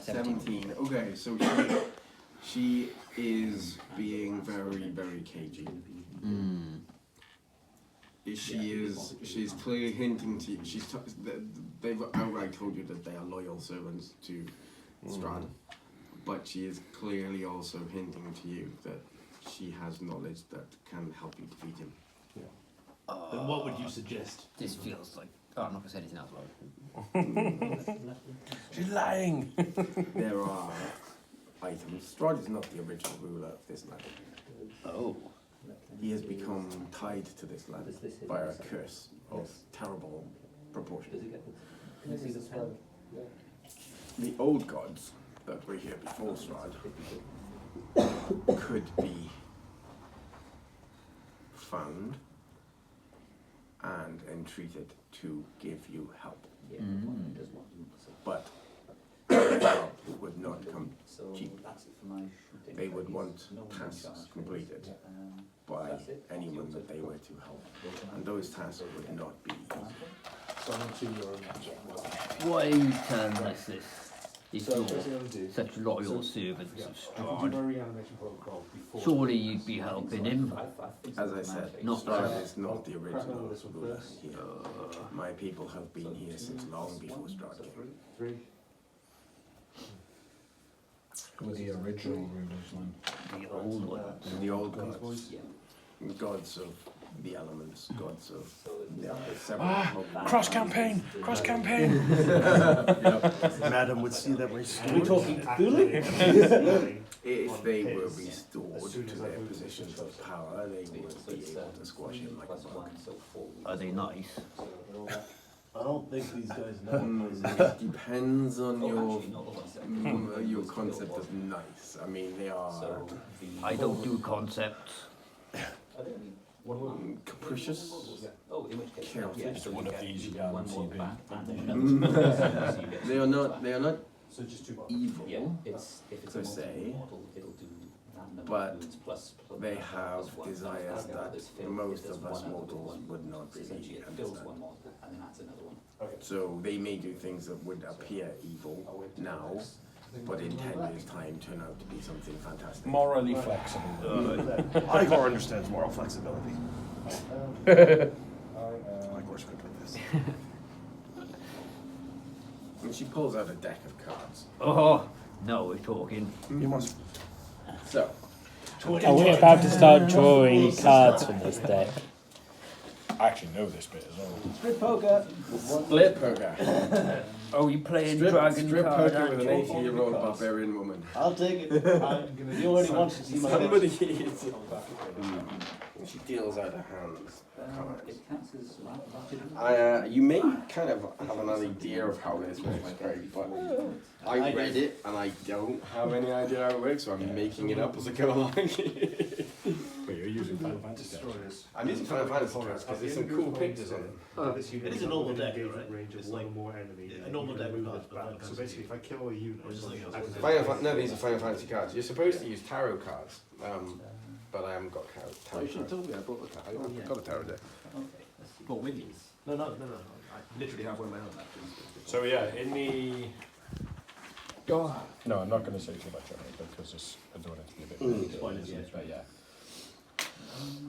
17. Okay, so she is being very, very cagey. She's clearly hinting to you. They've outright told you that they are loyal servants to Strahd, but she is clearly also hinting to you that she has knowledge that can help you defeat him. Then what would you suggest? This feels like... Oh, I'm not going to say anything else about it. She's lying. There are items. Strahd is not the original ruler of this land. Oh. He has become tied to this land by a curse of terrible proportions. Can I see this one? The old gods that were here before Strahd could be found and entreated to give you help. But their help would not come cheap. They would want tasks completed by anyone that they were to help, and those tasks would not be easy. Why are you telling us this? If you're such loyal servants of Strahd, surely you'd be helping him. As I said, Strahd is not the original ruler here. My people have been here since long before Strahd came. Who were the original rulers then? The old ones. The old gods. Gods of the elements, gods of... Cross campaign! Cross campaign! Madam would see that my Are we sword. talking Cthulhu? If they were restored to their positions of power, they would be able to squash him like a bug. Are they nice? I don't think these guys know. It depends on your concept of nice. I mean, they are I don't do concepts. capricious, careless. One of these you haven't seen. They are not So just two evil per se, but they have desires that most of us mortals would not really understand. So they may do things that would appear evil now, but in 10 years' time turn out to be something fantastic. Morally flexible. Igor understands moral flexibility. Igor's good with this. And she pulls out a deck of cards. Oh, no, we're talking. You must. So, Are we about to start drawing cards from this deck? I actually know this bit as well. Strip poker. split poker. Oh, you playing Strip dragon card, poker with an aren't you? 80-year-old barbarian woman. I'll take it. You already wanted to see my Somebody pitch. is. She deals out her hands. You may kind of have an idea of how this works, Craig, but I read it and I don't have any idea how it works, so I'm making it up as I go along. But you're using 5 destroyers. I'm using Final Fantasy cards because there's some cool pictures on them. It is a normal deck, right? Range of It's one like or more enemy. a normal deck with Move Final So Fantasy. basically, if I kill a unit, Or is this like No, these are Final Fantasy cards. You're supposed to use tarot cards, but I haven't got tarot You should have cards. told me I brought the tarot. I've got a tarot deck. Okay, let's see. Well, with you. No. I literally have one of my own actually. So yeah, in the... No, I'm not going to say too much on it because I don't want it to be a bit... Spoilers, yeah. But yeah.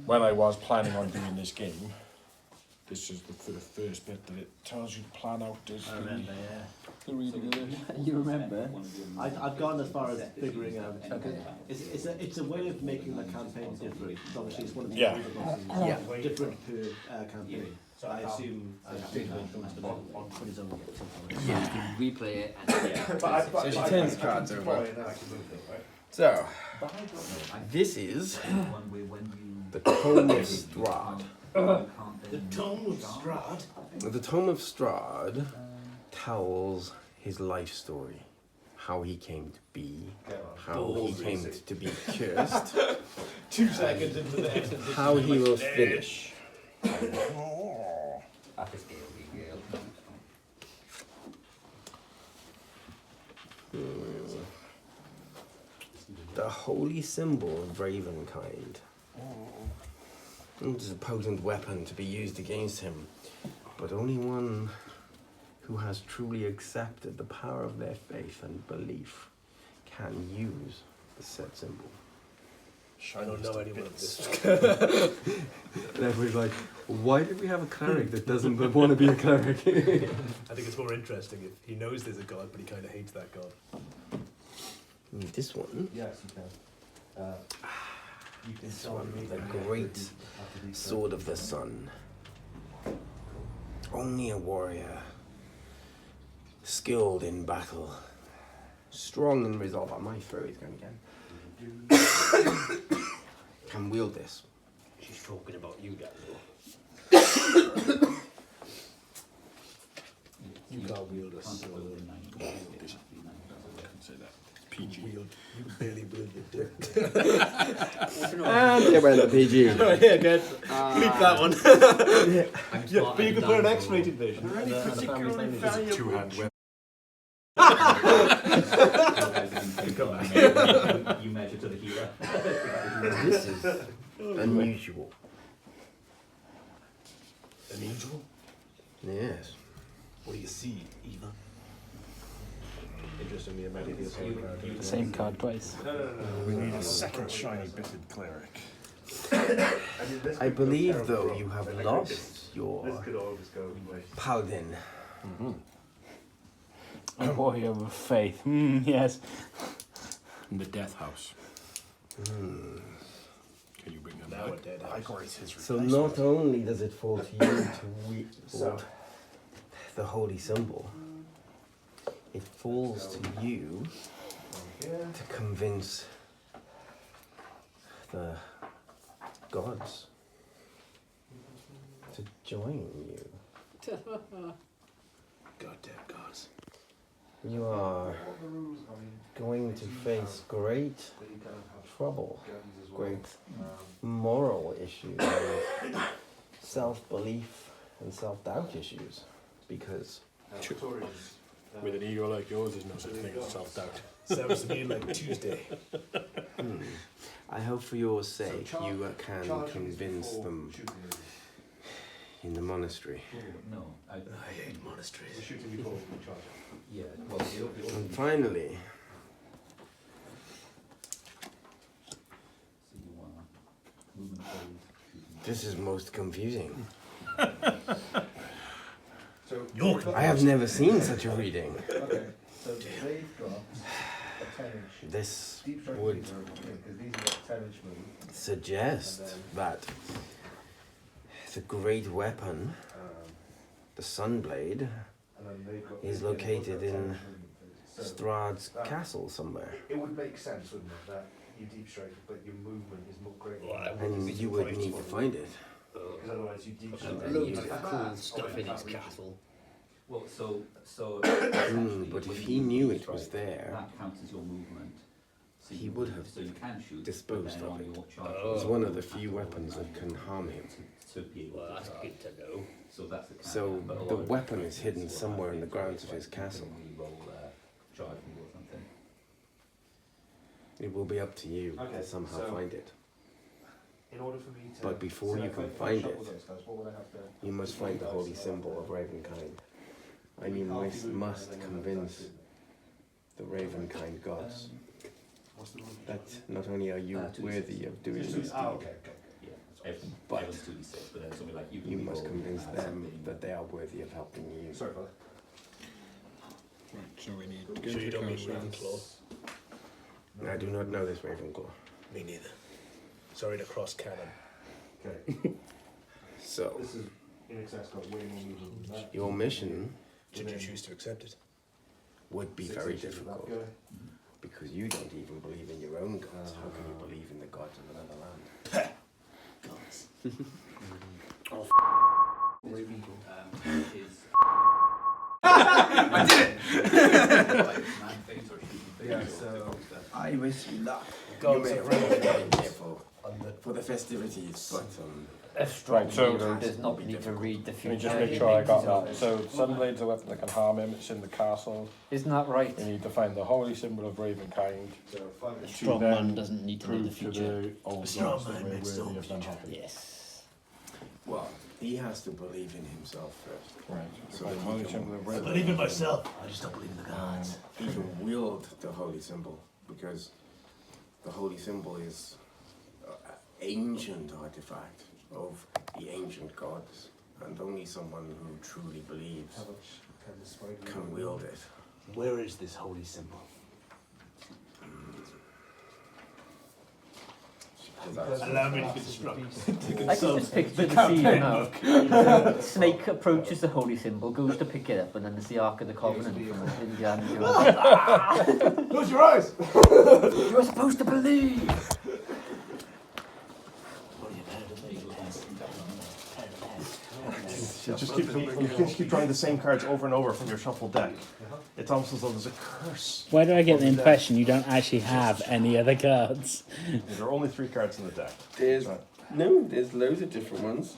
When I was planning on doing this game, this is the first bit that it tells you to plan out as I remember, yeah. the reading of it. You remember? I've gone as far as figuring out. Okay. It's a way of making the campaign different. Obviously, it's one of the different per campaign. So I assume David wants to put his own. Yeah, you can replay it. And, So she turns cards over. So, this is the Tome of Strahd. The Tome of Strahd. The Tome of Strahd tells his life story. How he came to be, how he came to be cursed, 2 seconds into the exit. how he will finish. The holy symbol of Ravenkind. It is a potent weapon to be used against him, but only one who has truly accepted the power of their faith and belief can use the said symbol. I don't know anyone of this. And everybody's like, why did we have a cleric that doesn't want to be a cleric? I think it's more interesting if he knows there's a god, but he kind of hates that god. This one, Yes, you can. You can this one, the great sword of the sun. Only a warrior, skilled in battle, strong in resolve. Oh, my throat is going again. Can wield this. She's talking about you guys, though. You can't wield us. PG. You barely wield your dick. And it went to PG. Yeah, good. Bleep that one. Yeah, but you can put an X-rated version. And a family friendly version. Two-hand weapon. You measure to the hero. This is unusual. Unusual? Yes. What do you see, Eva? Interestingly, it might be the same card. The same card twice. No. We need a second shiny bitted cleric. I believe, though, you have lost your could always go paladin. A warrior of faith. Yes. In the death house. Can you bring him Now back? a dead I house. grace his So replacement. not only does it fall to you to wield the holy symbol, it falls to you to convince the gods to join you. Goddamn gods. You are going to face great trouble, great moral issues, and self-belief and self-doubt issues, because With an ego like yours, there's no such thing as self-doubt. Sounds to me like Tuesday. I hope for your sake you can convince them in the monastery. No, I hate monasteries. shooting before we charge. yeah, well, And finally, so you want movement phase. this is most confusing. So I have never seen such a reading. Okay, so they've got a 10-inch This deep strike would because these have got 10-inch move. suggest that the great weapon, the Sunblade, And then they've got is located in Strahd's castle somewhere. It would make sense, wouldn't it, that you deep strike, but your movement is more great. And you would need to find it. Because otherwise you deep strike. loads of cool stuff in his castle. Well, so But if he knew it was there, that counts as your movement. So he would have so you can shoot, disposed but of then it. on your charge, It's one of the few weapons that can harm him. to be able Well, to that's good to know. So that's the So but a lot the of weapon is tricks hidden will somewhere have in the it, grounds of like his you can castle. re-roll, charge or something. It will be up to you Okay, to somehow so- find it. In order for me to. But before so you if can I find shuffle it, those dice, what would I have to? You must find the holy symbol of Ravenkind. And you must convince the Ravenkind gods that not only are you worthy of doing this deed, Okay. Yeah, everything, But everyone's 2d6, but then something like you you can must re-roll, convince add them something. that they are worthy of helping you. Sorry, fella. So we need. So you don't mean Ravenclaw? I do not know this Ravenclaw. Me neither. Sorry to cross canon. Okay. So, This is in excess got way more movement than that. your mission Should you choose to accept it? would be 6 very inches of that difficult. guy. Because you don't even believe in your own gods. How can you believe in the gods of another land? Gods. Is I did it! like man things or shooting things Yeah, or so- things that- I wish you luck. Gods You may of have to Ravenkind. be careful for the festivities, but A strong Right, so- hero does not need to read the Let me future. just make he sure I makes got his own. that. So Sunblade's a weapon that can harm him. It's in the castle. Isn't that right? We need to find the holy symbol of Ravenkind. So 5 A inches. strong then man doesn't need to read the Prove to future. the old strong gods that man we're makes the worthy old of them future. helping. Yes. well, he has to believe in himself first. Right. So So the that holy he can- symbol of I Ravenkind. believe in myself. I just don't believe in the gods. He can wield the holy symbol because the holy symbol is an ancient artifact of the ancient gods, and only someone who truly believes How much can the spider can wield it. Where is this holy symbol? Allow me to construct. I can just picture the scene now. The snake approaches the holy symbol, goes to pick it up, and then there's the Ark of the Covenant from Indiana Jones. Close your eyes! You're supposed to believe! You just keep drawing the same cards over and over from your shuffle deck. It's almost as though there's a curse. Why do I get the impression you don't actually have any other cards? There are only 3 cards in the deck. There's Right. no, there's loads of different ones,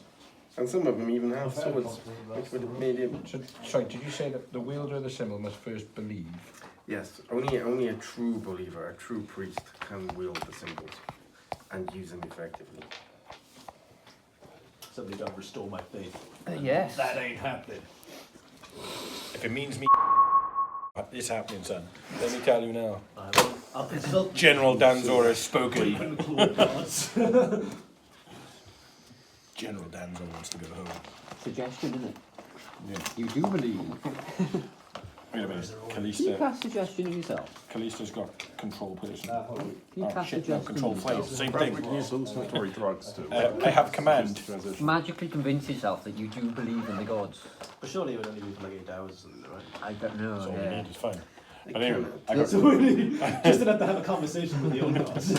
and some of them even have swords, which would have made him. So, sorry, did you say that the wielder of the symbol must first believe? Yes, only a true believer, a true priest, can wield the symbols and use them effectively. Somebody done restore my faith. Yes. That ain't happening. If it means me, it's happening, son. Let me tell you now. I'll consult General Danzor has spoken. Ravenclaw gods. General Danzor wants to go home. Suggestion, isn't it? Yeah. You do believe. Wait a minute. Can you Callista. cast suggestion yourself? Callista's got control person. Can you Oh cast shit, no, suggestion control file. yourself? Same Perhaps we thing. can use hallucinatory drugs to I have command. transition. Magically convince yourself that you do believe in the gods. But surely it would only be for like 8 hours or something, right? I don't know. That's all we Yeah. need, it's fine. But anyway, I got So we need just enough to have a conversation with the old gods.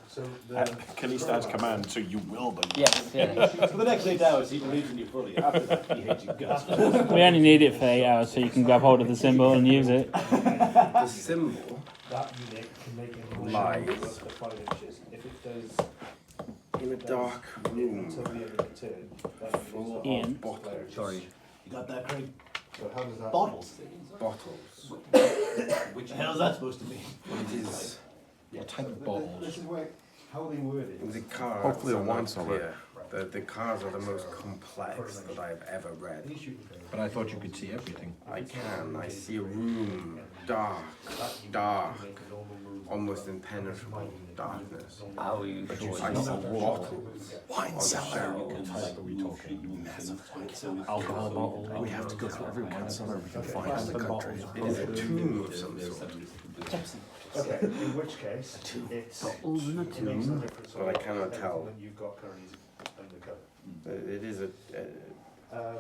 So the, Callista has command, so you will believe. Yes, yeah. For the next 8 hours, he believes in you fully. After that, he hates you guts. We only need it for 8 hours so you can grab hold of the symbol and use it. The symbol that unit can make it lies up to 5 inches. If it does in a dark room until the end of the turn, that full Ian. of bottles. Sorry. You got that, Craig? So how does that Bottles. Bottles. Which the hell is that supposed to mean? It is. What type of This balls? is where how they word it. The cards Hopefully a are wine not cellar. clear. The cards are the most complex that I've ever read. But I thought you could see everything. I can. I see a room, dark, almost impenetrable darkness. How are you sure I it's see not a bottles Wine on shelves. What type are we talking? Alcohol bottle. We have to go through every wine cellar we can find in the country. It is a tomb of some sort. Okay, in which case, it's bottles in a it makes no tomb? difference. But I cannot tell. That you've got currently undercover. It is a. Um,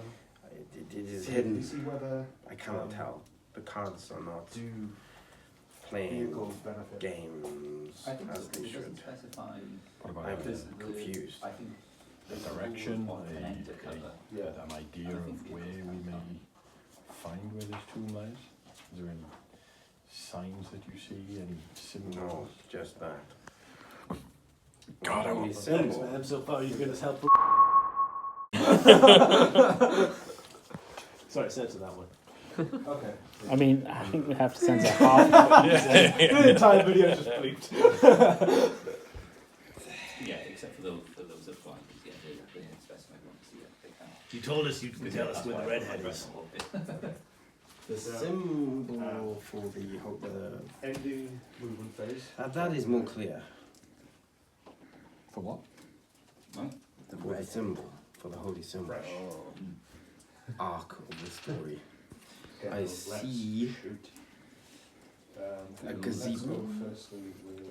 It is so hidden. You see whether I cannot tell. The cards are not do playing vehicles benefit. games I think as they it should. doesn't specify. What I'm about Because confused. I think the direction, an end to cover. Yeah. an idea of where we may find where this tomb lies? Is there any signs that you see? Any symbols? No, just that. God, I Holy want Thanks, symbol. man. So far, you've been as helpful. Sorry, censor that one. Okay. I mean, I think we have to censor half. The entire video just bleeped. Yeah, except for those that fly. Yeah, they specify what to see it. They can. You told us you could tell us where the redhead is. The symbol for the Ending movement phase. that is more clear. For what? For the symbol, for the holy symbol. Arc of the story. I see a gazebo.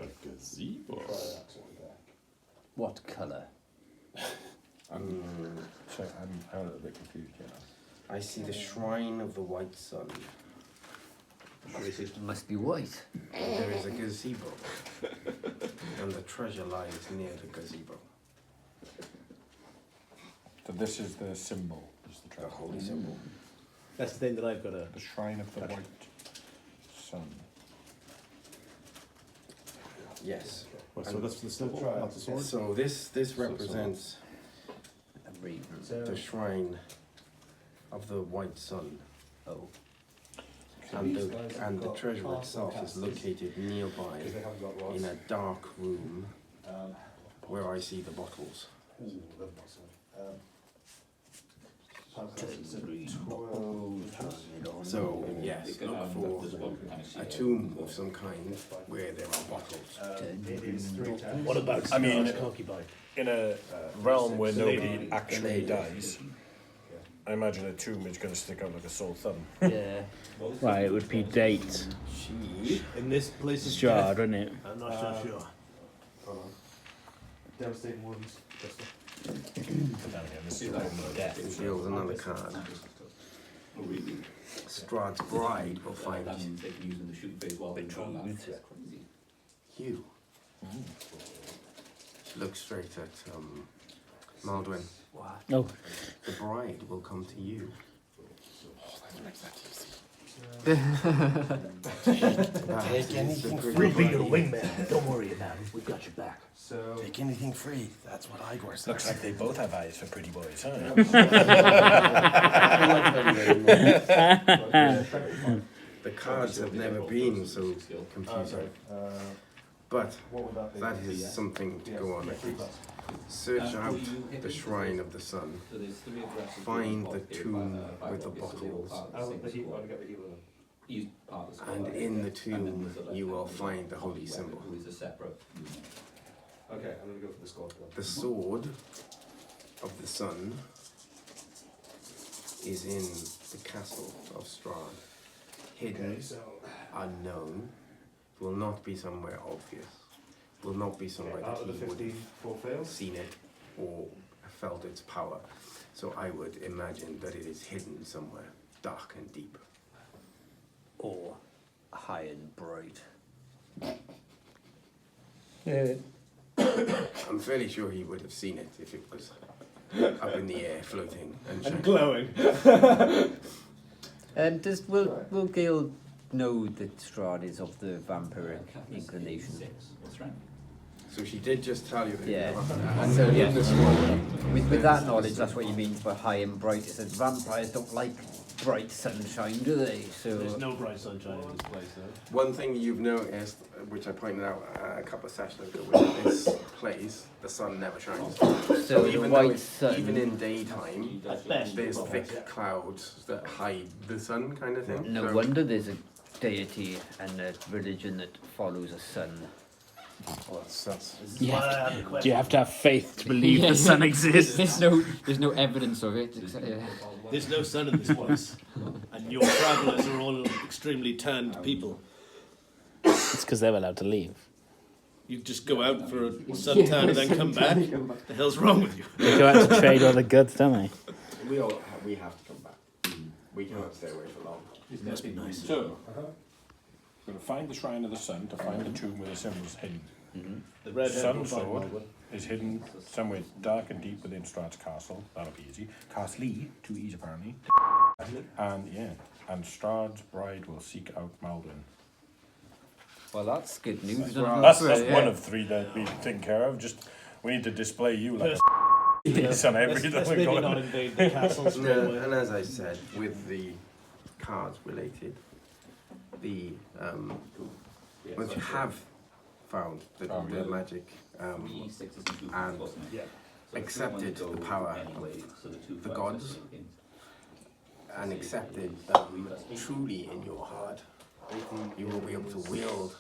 A gazebo. What colour? I'm a little bit confused here. I see the shrine of the white sun. It must be white. There is a gazebo, and the treasure lies near the gazebo. So this is the symbol. Is the The treasure. holy symbol. That's the thing that I've got to. The shrine of the white sun. Yes. So that's the symbol, not the sword? So this represents A raven. the shrine of the white sun, Oh. and the treasure itself is located nearby in a dark room where I see the bottles. So yes, look for a tomb of some kind where there are bottles. What about I mean, concubine? in a realm where nobody actually dies, I imagine a tomb is going to stick out like a sore thumb. Yeah. Right, it would predate She In this place of Strahd, death, wouldn't it? I'm not so sure. Devastating wounds. reveals another card. Strahd's bride will find you. She looks straight at Maldwin. Oh, The bride will come to you. Take anything We'll free. be your wingman. Don't worry about it. We've got your back. So take anything free. That's what Igor says. Looks like they both have eyes for pretty boys, huh? The cards have never been so confusing. But that is something to go on at least. Search out the shrine of the sun. Find the tomb with the bottles. And in the tomb you will find the holy symbol. Okay, I'm gonna go for the squad. The sword of the sun is in the castle of Strahd. Hidden, unknown, will not be somewhere obvious. Will not be somewhere that he would have seen it or felt its power. So I would imagine that it is hidden somewhere, dark and deep. Or high and bright. I'm fairly sure he would have seen it if it was up in the air, floating and shining. glowing. Will Gale know that Strahd is of the vampiric inclination? So she did just tell you that. Yeah. And So, in yeah. this one, With that knowledge, that's what you mean by high and bright. It says vampires don't like bright sunshine, do they? So There's no bright sunshine in this place, though. one thing you've noticed, which I pointed out a couple of sessions ago, with this place, the sun never shines. So the even though white it's, sun- even in daytime, At best, there's well, thick clouds that hide the sun, kind of thing. no So- wonder there's a deity and a religion that follows a sun. Well, that's do you have to have faith to believe the sun exists? There's no evidence of it. There's no sun in this place. And your travellers are all extremely tanned people. It's because they're allowed to leave. You just go out for a suntan and then come back. What the hell's wrong with you? They go out to trade all the goods, don't they? we have to come back. We cannot stay away for long. It must be nice. So, we're going to find the shrine of the sun to find the tomb where the symbol's hidden. The red Sun sword is hidden somewhere dark and deep within Strahd's castle. That'll be easy. Cast Lee, 2 E's apparently. And Strahd's bride will seek out Maldwin. Well, that's good news. That's one of 3 that we've taken care of. Just we need to display you like it's on everything. Let's maybe not invade the castle straight away. And as I said, with the cards related, the once you have found the magic and accepted the power of the gods and accepted truly in your heart, you will be able to wield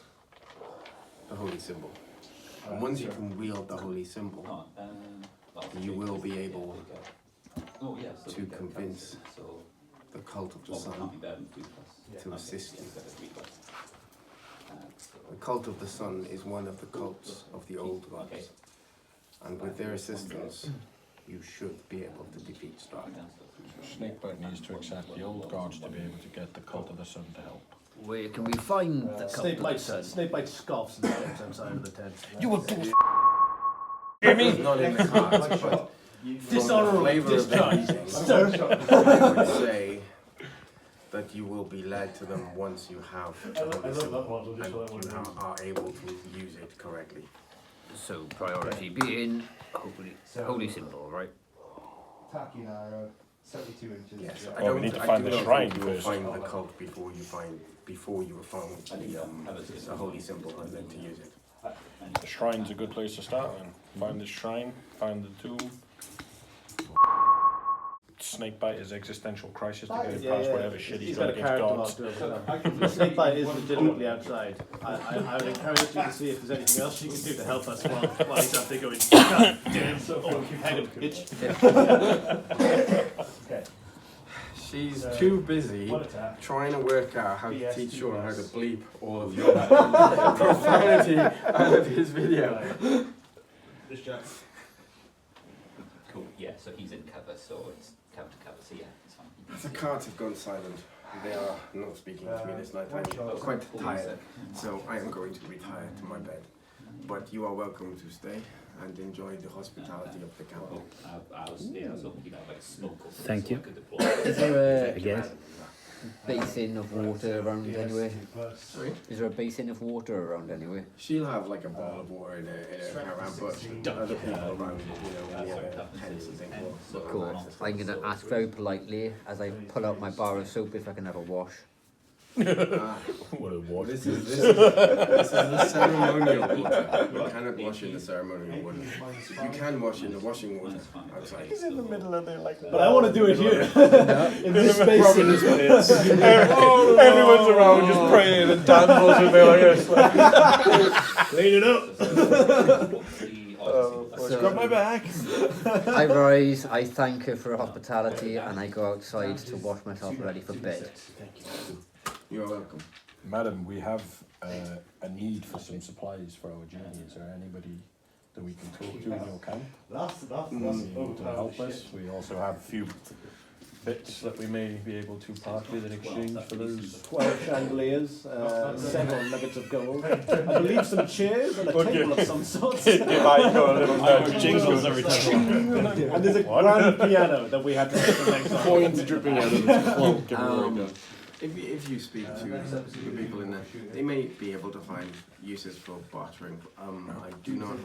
the holy symbol. And once you can wield the holy symbol, you will be able to convince the cult of the sun to assist you. The cult of the sun is one of the cults of the old gods, and with their assistance, you should be able to defeat Strahd. Snakebite needs to accept the old gods to be able to get the cult of the sun to help. Where can we find the cult of the sun? Snakebite scoffs and steps outside of the tent. You will do It's not in the cards, but dishonorable discharge. I would say that you will be led to them once you have the holy symbol and you are able to use it correctly. So priority being holy symbol, right? Tacking arrow, 72 inches. Yes, Well, we need to find the shrine you will first. find the cult before you have found the holy symbol and then to use it. The shrine's a good place to start then. Find the shrine, find the tomb. Snakebite is existential crisis to get it past whatever shit he's got against gods. The snakebite is legitimately outside. I would encourage you to see if there's anything else you can do to help us while he's out there going, God damn, head of bitch. Okay. She's too busy trying to work out how to teach Sean how to bleep all of your profanity out of his video. This Jack. Cool, yeah, so he's in cover, so it's cover to cover, so yeah, it's fine. The cards have gone silent. They are not speaking to me this night. I'm quite tired, so I am going to retire to my bed. But you are welcome to stay and enjoy the hospitality of the camp. I was hoping he'd have like smoke or something. Thank you. So I could deploy. Is there I guess. a basin of water around anywhere? Sorry? Is there a basin of water around anywhere? She'll have like a bottle of water in a caravan, but other people around, in the other tents and things will Cool. I'm going to ask very politely as I pull out my bar of soap if I can have a wash. What a water. This is the ceremonial water. You cannot wash in the ceremonial water. You can wash in the washing water outside. He's in the middle of it like. But I want to do it here. In this space. Everyone's around just praying and dandles with their like Clean it up. It's got my back. I rise, I thank her for her hospitality, and I go outside to wash myself ready for bed. You're welcome. Madam, we have a need for some supplies for our journey. Is there anybody that we can talk to in your camp? To help us? We also have a few bits that we may be able to part with in exchange for those. 12 chandeliers, several nuggets of gold. I believe some chairs and a table of some sort. Give Igo a little nudge. Jingles every time. And there's a grand piano that we have to put the legs on. Coins dripping out of its cloak. If you speak to the people in there, they may be able to find uses for bartering. I do not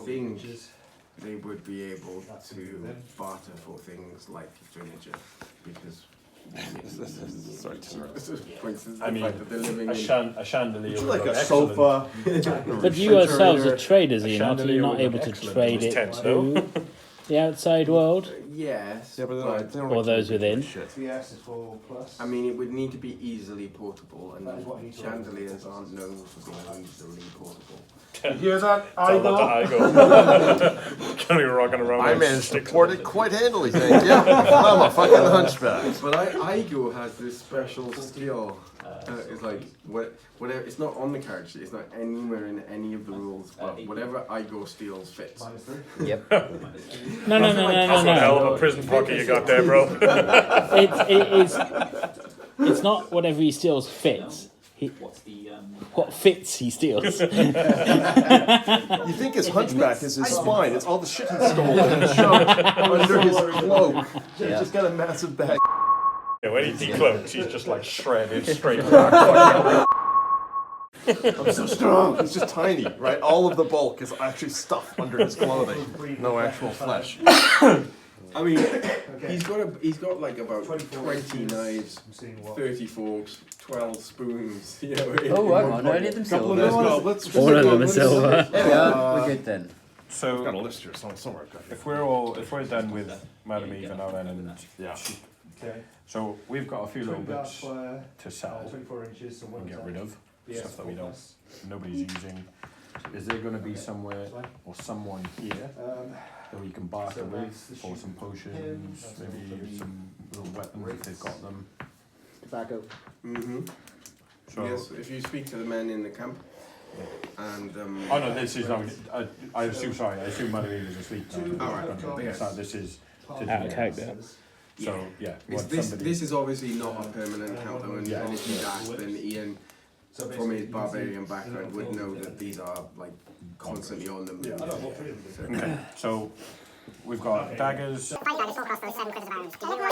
think they would be able to barter for things like furniture because. Sorry to interrupt. I mean, a chandelier. Would you like a sofa? But you yourselves are traders, are you not? Are you not able to trade it to the outside world? Yes, or those within? Yes, it's 4 plus. I mean, it would need to be easily portable, and chandeliers aren't known for being easily portable. You hear that, Igo? Kind of rocking around. I managed to port it quite handily, thank you. I'm a fucking hunchback. But Igo has this special skill. It's like whatever. It's not on the character sheet. It's not anywhere in any of the rules. But whatever Igo steals fits. Yep. No. That's one hell of a prison pocket you got there, bro. It's not whatever he steals fits. What fits he steals. You think his hunchback is his spine? It's all the shit he stole and shoved under his cloak. He's just got a massive bag. Yeah, when he decloaks, he's just like shredded straight back. I'm so strong. He's just tiny, right? All of the bulk is actually stuff under his clothing, no actual flesh. I mean, he's got like about 20 knives, 30 forks, 12 spoons. You know, Oh, hang on, are any of them silver? All of them are silver. There we are, we're good then. I've got a So list here somewhere. if we're done with Madam Eva now then, and yeah. Okay. So we've got a few little bits uh, to sell 24 inches, so and get rid of stuff that we don't, nobody's using. Is there going to be somewhere or someone here that we can barter with for some potions, maybe some little weapons if they've got them? Tobacco. So, yes, if you speak to the men in the camp, and oh no, this is not. I assume Madam Eva is asleep now. Alright, yes. So this is Out of character. so yeah. This is obviously not a permanent camp, though, and if you'd asked, then Ian, from his barbarian background, would know that these are like constantly on the move. So we've got daggers. 5 daggers, 4 crossbows, 7 critters of arrows. Do you want the...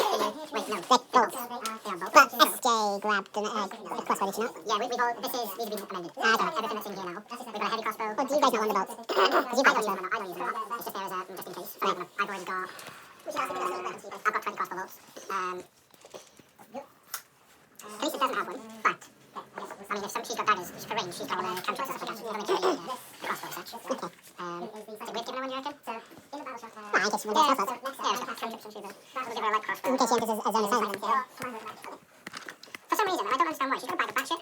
Wait, no. Bolts. They are bolts. But SJ grabbed the crossbow, did you not? Yeah, we've all... These have been amended. Okay. Everything that's in here now. We've got a heavy crossbow. Oh, do you guys not want the bolts? Because you guys don't use them. I don't use them. It's just there as a... just in case. I've already got... I've got 20 crossbow bolts. Kalisa doesn't have one, but... I mean, if she's got daggers, for range, she's got one of the cantrips and stuff like that. You don't need the crossbow as such. Okay. Is it worth giving her one, you reckon? In the battle shop. Well, I guess she wouldn't get crossbows. Yeah, she's got cantrips and she's we'll give her a light crossbow. In case she enters a zone of silence. For some reason, I don't understand why, she's got a bag of batshit.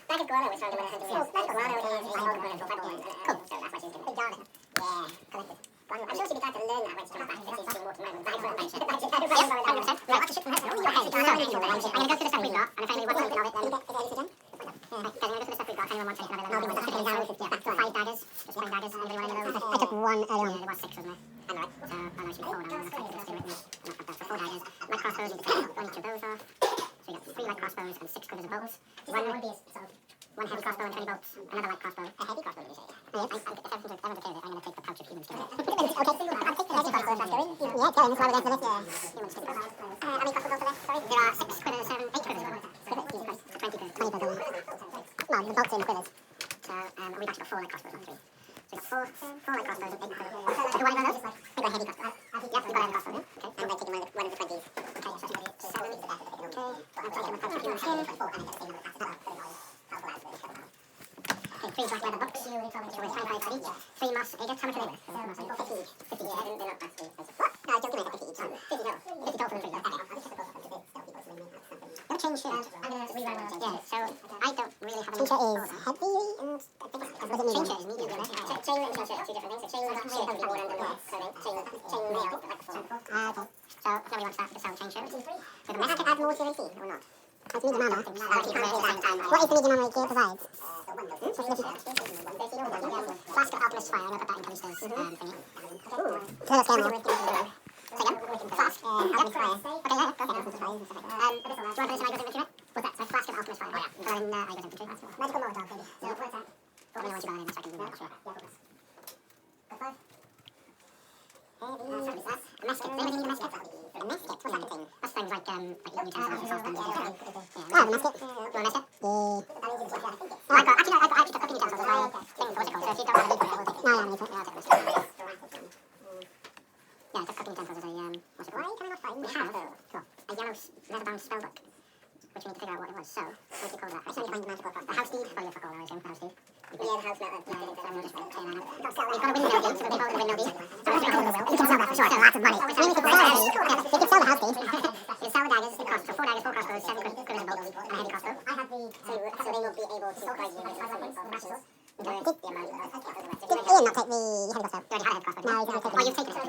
Bag of guano was found in one of her diseases. Bag of guano is like all the guano. Cool, so that's why she's doing it. Big garden. Yeah, collected. I'm sure she'd be glad to learn that when she comes back, because she's been walking around with bags of batshit. Right, okay, so I'm going to go through the stuff we've got, and if anybody wants something of it, then... Right, so I'm going to go through the stuff we've got, if anyone wants anything of it, then I'll be so 5 daggers, just 5 daggers, anybody want any of those? I took 1 earlier on. Yeah, there was 6, wasn't there? And right, so I know she's 4 now, let's do it, and I'll have that for 4 daggers. Light crossbows, need to take only 2 of those off. So we got 3 light crossbows and 6 critters of bolts. One heavy crossbow and 20 bolts, another light crossbow. A heavy crossbow, did you say? Oh, yes. If everyone's okay with it, I'm going to take the pouch of human skin. Okay, I'll take the heavy crossbow if that's going. Yeah, it's going, it's one of the list. Human skin. How many crossbows are there? Sorry? There are 6 critters, 7, 8 critters of bolts. 20 critters. 20 critters. Well, the bolts are in the critters. So, we've actually got 4 light crossbows, not 3. So we've got 4 light crossbows and 8 critters. Do you want any of those? I've got a heavy crossbow. Yeah, we've got a heavy crossbow. Okay, I'm taking one of the 20s. Okay, so 7. Okay, I'm taking my pouch of human skin. Okay, 3 black leather books, 25 each, 3 moss agate, how much are they worth? 50 each. They're not that expensive. What? No, don't give me 50 each. 50 total. 50 total for the 3. No change shirt. I'm going to rewrite one of those. Yeah, so I don't really have any... Chain shirt is heavy and... Chain shirt is medium, yeah. Chain and chain shirt are 2 different things. So chain shirt can be worn under the chain mail, like the form. Okay. So if nobody wants that, we can sell chain shirt. With a mask, add more to your AC or not? It's medium armor. What is the medium armor it provides? Flask of alchemist's fire, I'm going to put that in Kalista's thingy. So that's camera. So again, flask, alchemist's fire. Okay, yeah, go ahead. Do you want to put this in my inventory? What's that? So flask of alchemist's fire. Oh yeah. In I inventory. Magical Molotov, baby. So what's that? Let me know once you got it in a second. Yeah, sure. Got 5. A mesket. Does anybody need a mesket? A mesket? What's that thing? That's things like utensils and saucepans. Oh, the mesket? You want a mesket? I've actually got cooking utensils as my thing, what's it called? So if you don't have a need for it, I will take it. No, I don't need it. I'll take it. Yeah, I've got cooking utensils as a, what's it called? Why can I not find? We have, a yellow leather-bound spellbook, which we need to figure out what it was. So, what do you call that? I need to find the magical cross. The house deed? Oh, yeah, fuck all, I assume, the house deed. Yeah, the house metal. Yeah, I'm just clear that out. We've got a windmill deed, so we'll call it the windmill deed. So we'll put it in the will. You can sell that for sure, so lots of money. We can sell the house deed. You can sell the house deed. You can sell the daggers, the cross. So 4 daggers, 4 crossbows, 7 critters of bolts, and a heavy crossbow. I have the... So they will be able to provide you with rations. Did Ian not take the heavy crossbow? You already had a heavy crossbow. No, he's taken it. Oh, you've taken it.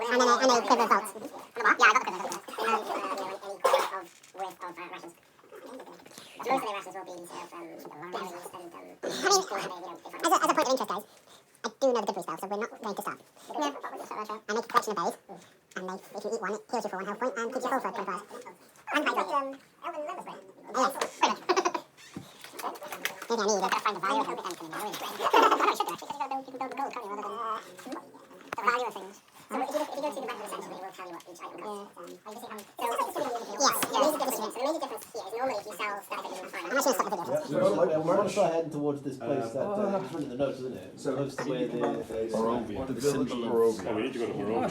And a quiver of bolts. And a what? Yeah, I got the quiver. Any quiver worth of rations. Most of the rations will be sort of berries and I mean, as a point of interest, guys, I do know the delivery spell, so we're not going to stop. No, I make a collection of berries, and if you eat one, it heals you for 1 health point and keeps you full for 24 hours. And hydrate. Yes, pretty much. Maybe I need to find the value of everything in there. I should do, actually, because you can build the gold, can't you, rather than the value of things. So if you go to the back of the section, it will tell you what each item costs. So there is a difference here. So the major difference here is normally if you sell stuff that is in the fire. I'm actually going to stop the video. want to start heading towards this place that it's in the notes, isn't it? So, close to where Barovia. the village of Barovia. Oh, we need to go to Barovia.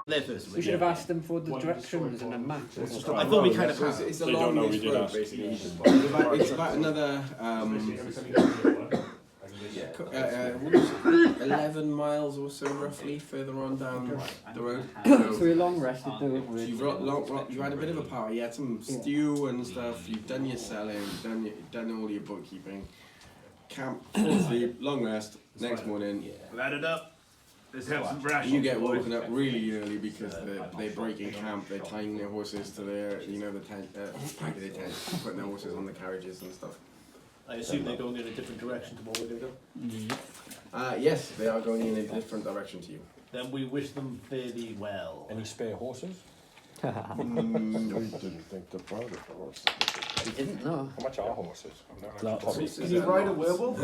There first. We should have asked them for the directions and a map. I thought we kind of had. It's a They don't know long we did road, ask. basically. It's about another 11 miles or so roughly further on down the road. So we're long rested though. You've had a bit of a party, you had some stew and stuff, you've done your selling, done all your bookkeeping. Camp, full sleep, long rest, next morning. Let it up. Let's have some rations. You get woken up really early because they break in camp, they're tying their horses to their, the tent, putting their horses on the carriages and stuff. I assume they're going in a different direction to what we're going to go? Yes, they are going in a different direction to you. Then we wish them fairly well. Any spare horses? We didn't think to borrow the horses. We didn't know. How much are horses? Lots. Can you ride a werewolf?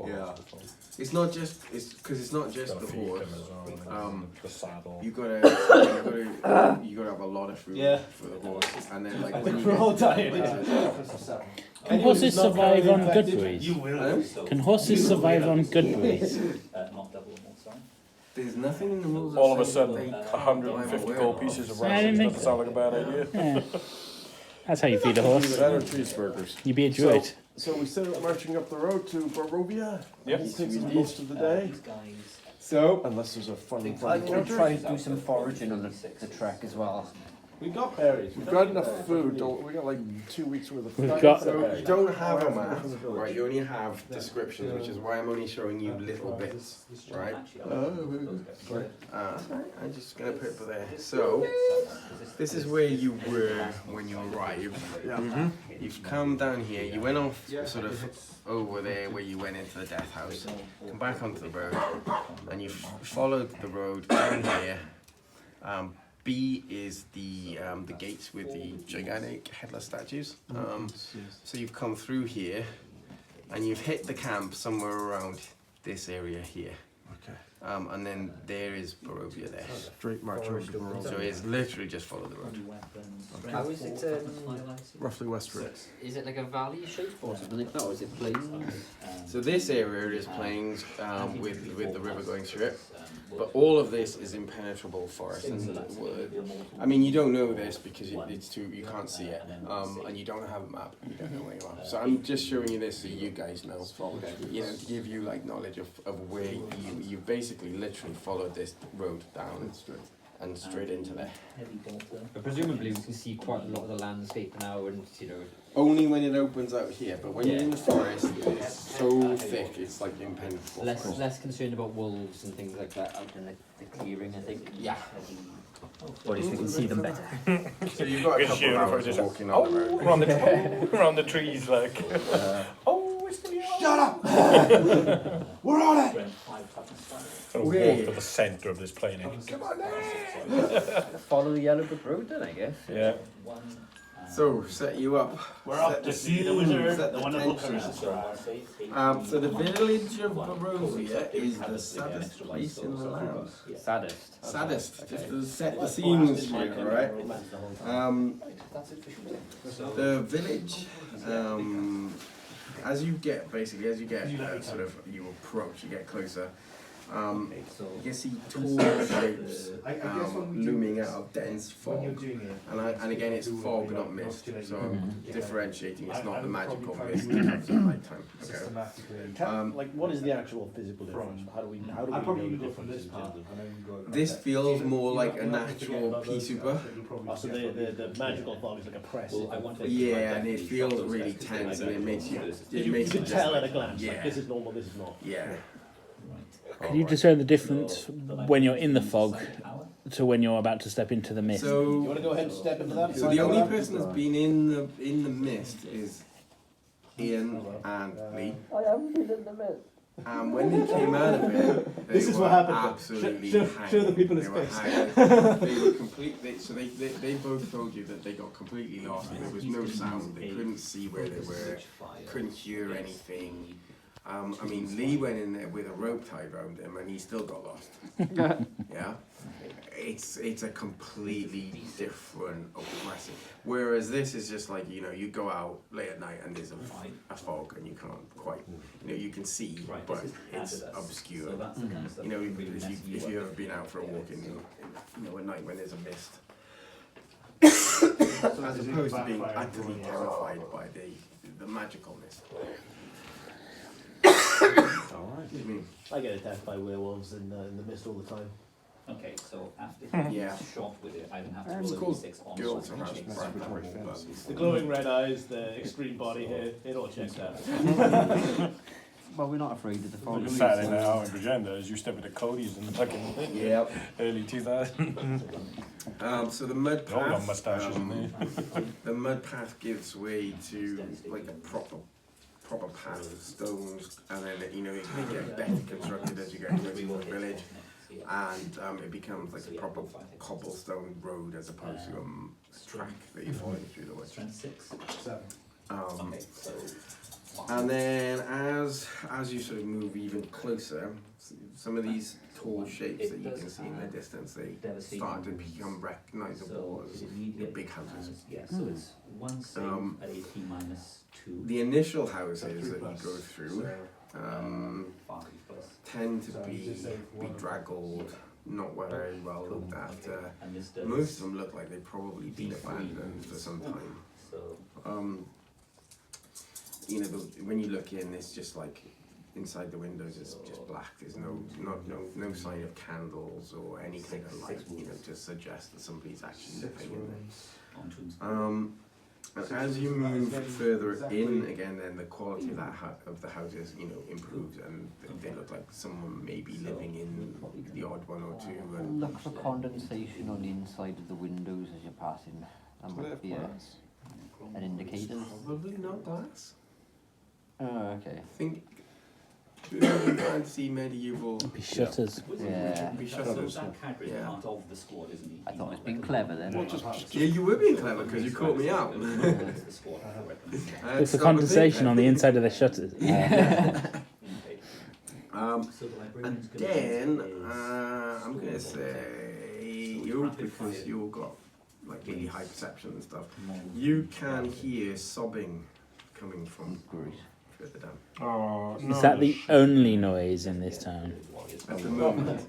Yeah. It's not just the horse. The saddle. You gotta have a lot of food for the horse, and then like when you We're all dying. Can horses survive on good berries? Can horses survive on good berries? Not double more, sorry. there's nothing in the rules. that All of a say sudden, they can't 150 survive gold on pieces of I didn't rations think doesn't sound like a bad idea. Yeah. That's how you feed a horse. Better cheeseburgers. You be a druid. So we set out marching up the road to Barovia. Yep. It takes us most of the day. These guys. So Unless there's a fun I can encounter. try and do some foraging on the trek as well. We've got berries. We've got enough food, don't we? Got like 2 weeks worth of food. We've got- So you don't have a map, right? You only have descriptions, which is why I'm only showing you little bits, right? I'm just gonna put it there. So this is where you were when you arrived. You've come down here. You went off sort of over there where you went into the death house. Come back onto the road, and you followed the road down here. B is the gates with the gigantic headless statues. So you've come through here, and you've hit the camp somewhere around this area here. Okay. And then there is Barovia there. Straight march over to Barovia. So it's literally just follow the road. How is it? Roughly westward. Is it like a valley shape or something like that, or is it plains? So this area is plains with the river going through it. But all of this is impenetrable forest. And, I mean, you don't know this because you can't see it, and you don't have a map. You don't know where you are. So I'm just showing you this so you guys know, to give you like knowledge of where you basically literally followed this road down and straight into there. But presumably we can see quite a lot of the landscape now, and Only when it opens out here, but when you're in the forest, it's so thick, it's like impenetrable. less concerned about wolves and things like that out in the clearing, I think. Yeah. Or at least we can see them better. So you've got a couple of hours walking on the road. We're on the trees, like. Shut up! We're on it! Gonna walk to the centre of this plain. Come on then! Follow the yellow brick road then, I guess. Yeah. So, set you up. We're off to see the wizard, Set the the wonderful tension. Christmas. So the village of Barovia is the saddest place in the land. Saddest. Saddest, just to set the scenes for you, alright? The village, as you get you approach, you get closer, you can see tall shapes looming out of dense fog. And again, it's fog, not mist. So I'm differentiating, it's not the magical mist that comes at night time. Okay. Like, what is the actual physical difference? How do we know the difference? This feels more like a natural pea super. Oh, so the magical fog is like a press. Yeah, and it feels really tense, and it makes you. You can tell at a glance. Yeah. Like, this is normal. This is not. Yeah. Can you discern the difference when you're in the fog to when you're about to step into the mist? You So, want to go ahead and step into that? so the only person that's been in the mist is Ian and Lee. I haven't been in the mist. And when they came out of it, they This is were what happened. absolutely Show hanging. the people his They were face. hanging. They were completely. So they both told you that they got completely lost. There was no sound. They couldn't see where they were. Couldn't hear anything. I mean, Lee went in there with a rope tied around him, and he still got lost. Yeah, it's a completely different oppressive. Whereas this is just like, you know, you go out late at night and there's a fog and you can't quite, you know, you can see, but it's obscure. You know, if you've ever been out for a walk in, you know, at night when there's a mist, as opposed to being utterly terrified by the magical mist. I get attacked by werewolves in the mist all the time. Okay, so after he's shot with it, I don't have to roll a d6 on Girls shot. are having The glowing red eyes, the extreme body hair, it all checks out. Well, we're not afraid of the fog. Saturday night out in Virginia, as you step with the Cody's in the fucking early 2000s. So the mud They all got path, mustaches in there. the mud path gives way to like a proper path of stones, and then you know it can get better constructed as you get into the village, and it becomes like a proper cobblestone road as opposed to a track that you're following through the woods. Strength 6. Um, Okay, so And then as you sort of move even closer, some of these tall shapes that you can see in the distance, they start to become recognizable as big houses. yeah, so it's 1 save at 18 minus 2. The initial houses that you go through 5 plus. tend to be bedraggled, not very well looked after. And this does Most of them look like they've probably been abandoned for some time. so You know, when you look in, it's just like inside the windows it's just black. There's no sign of candles or any kind of light, you know, to suggest that somebody's actually living in there. And as you move further in, again, then the quality of the houses, you know, improves, and they look like someone may be living in the odd one or two. And Look for condensation on the inside of the windows as you're passing. That might be an indicator. Probably not glass. Oh, okay. I think fancy medieval. Be shutters. Yeah. Be shutters. that character is part of the squad, isn't he? I thought it was being clever then. Yeah, you were being clever because you caught me out. It's the squad, I reckon. It's the condensation on the inside of the shutters. So the librarian's And gonna then is I'm gonna say because you've got like really high perception and stuff, you can hear sobbing coming from further down. Oh, no. Is that the only noise in this town? At the moment.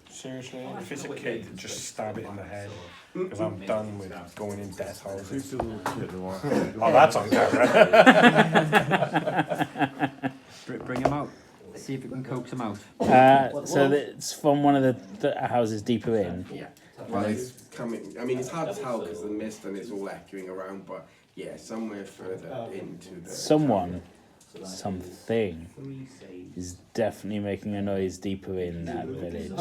Seriously, if it's a kid, just stab it in the head. Because I'm done with going in death houses. Oh, that's on camera. Bring him out. See if we can coax him out. So it's from one of the houses deeper in. Yeah. Well, it's coming. I mean, it's hard to tell because the mist and it's all echoing around, but yeah, somewhere further into the. Something is definitely making a noise deeper in that village.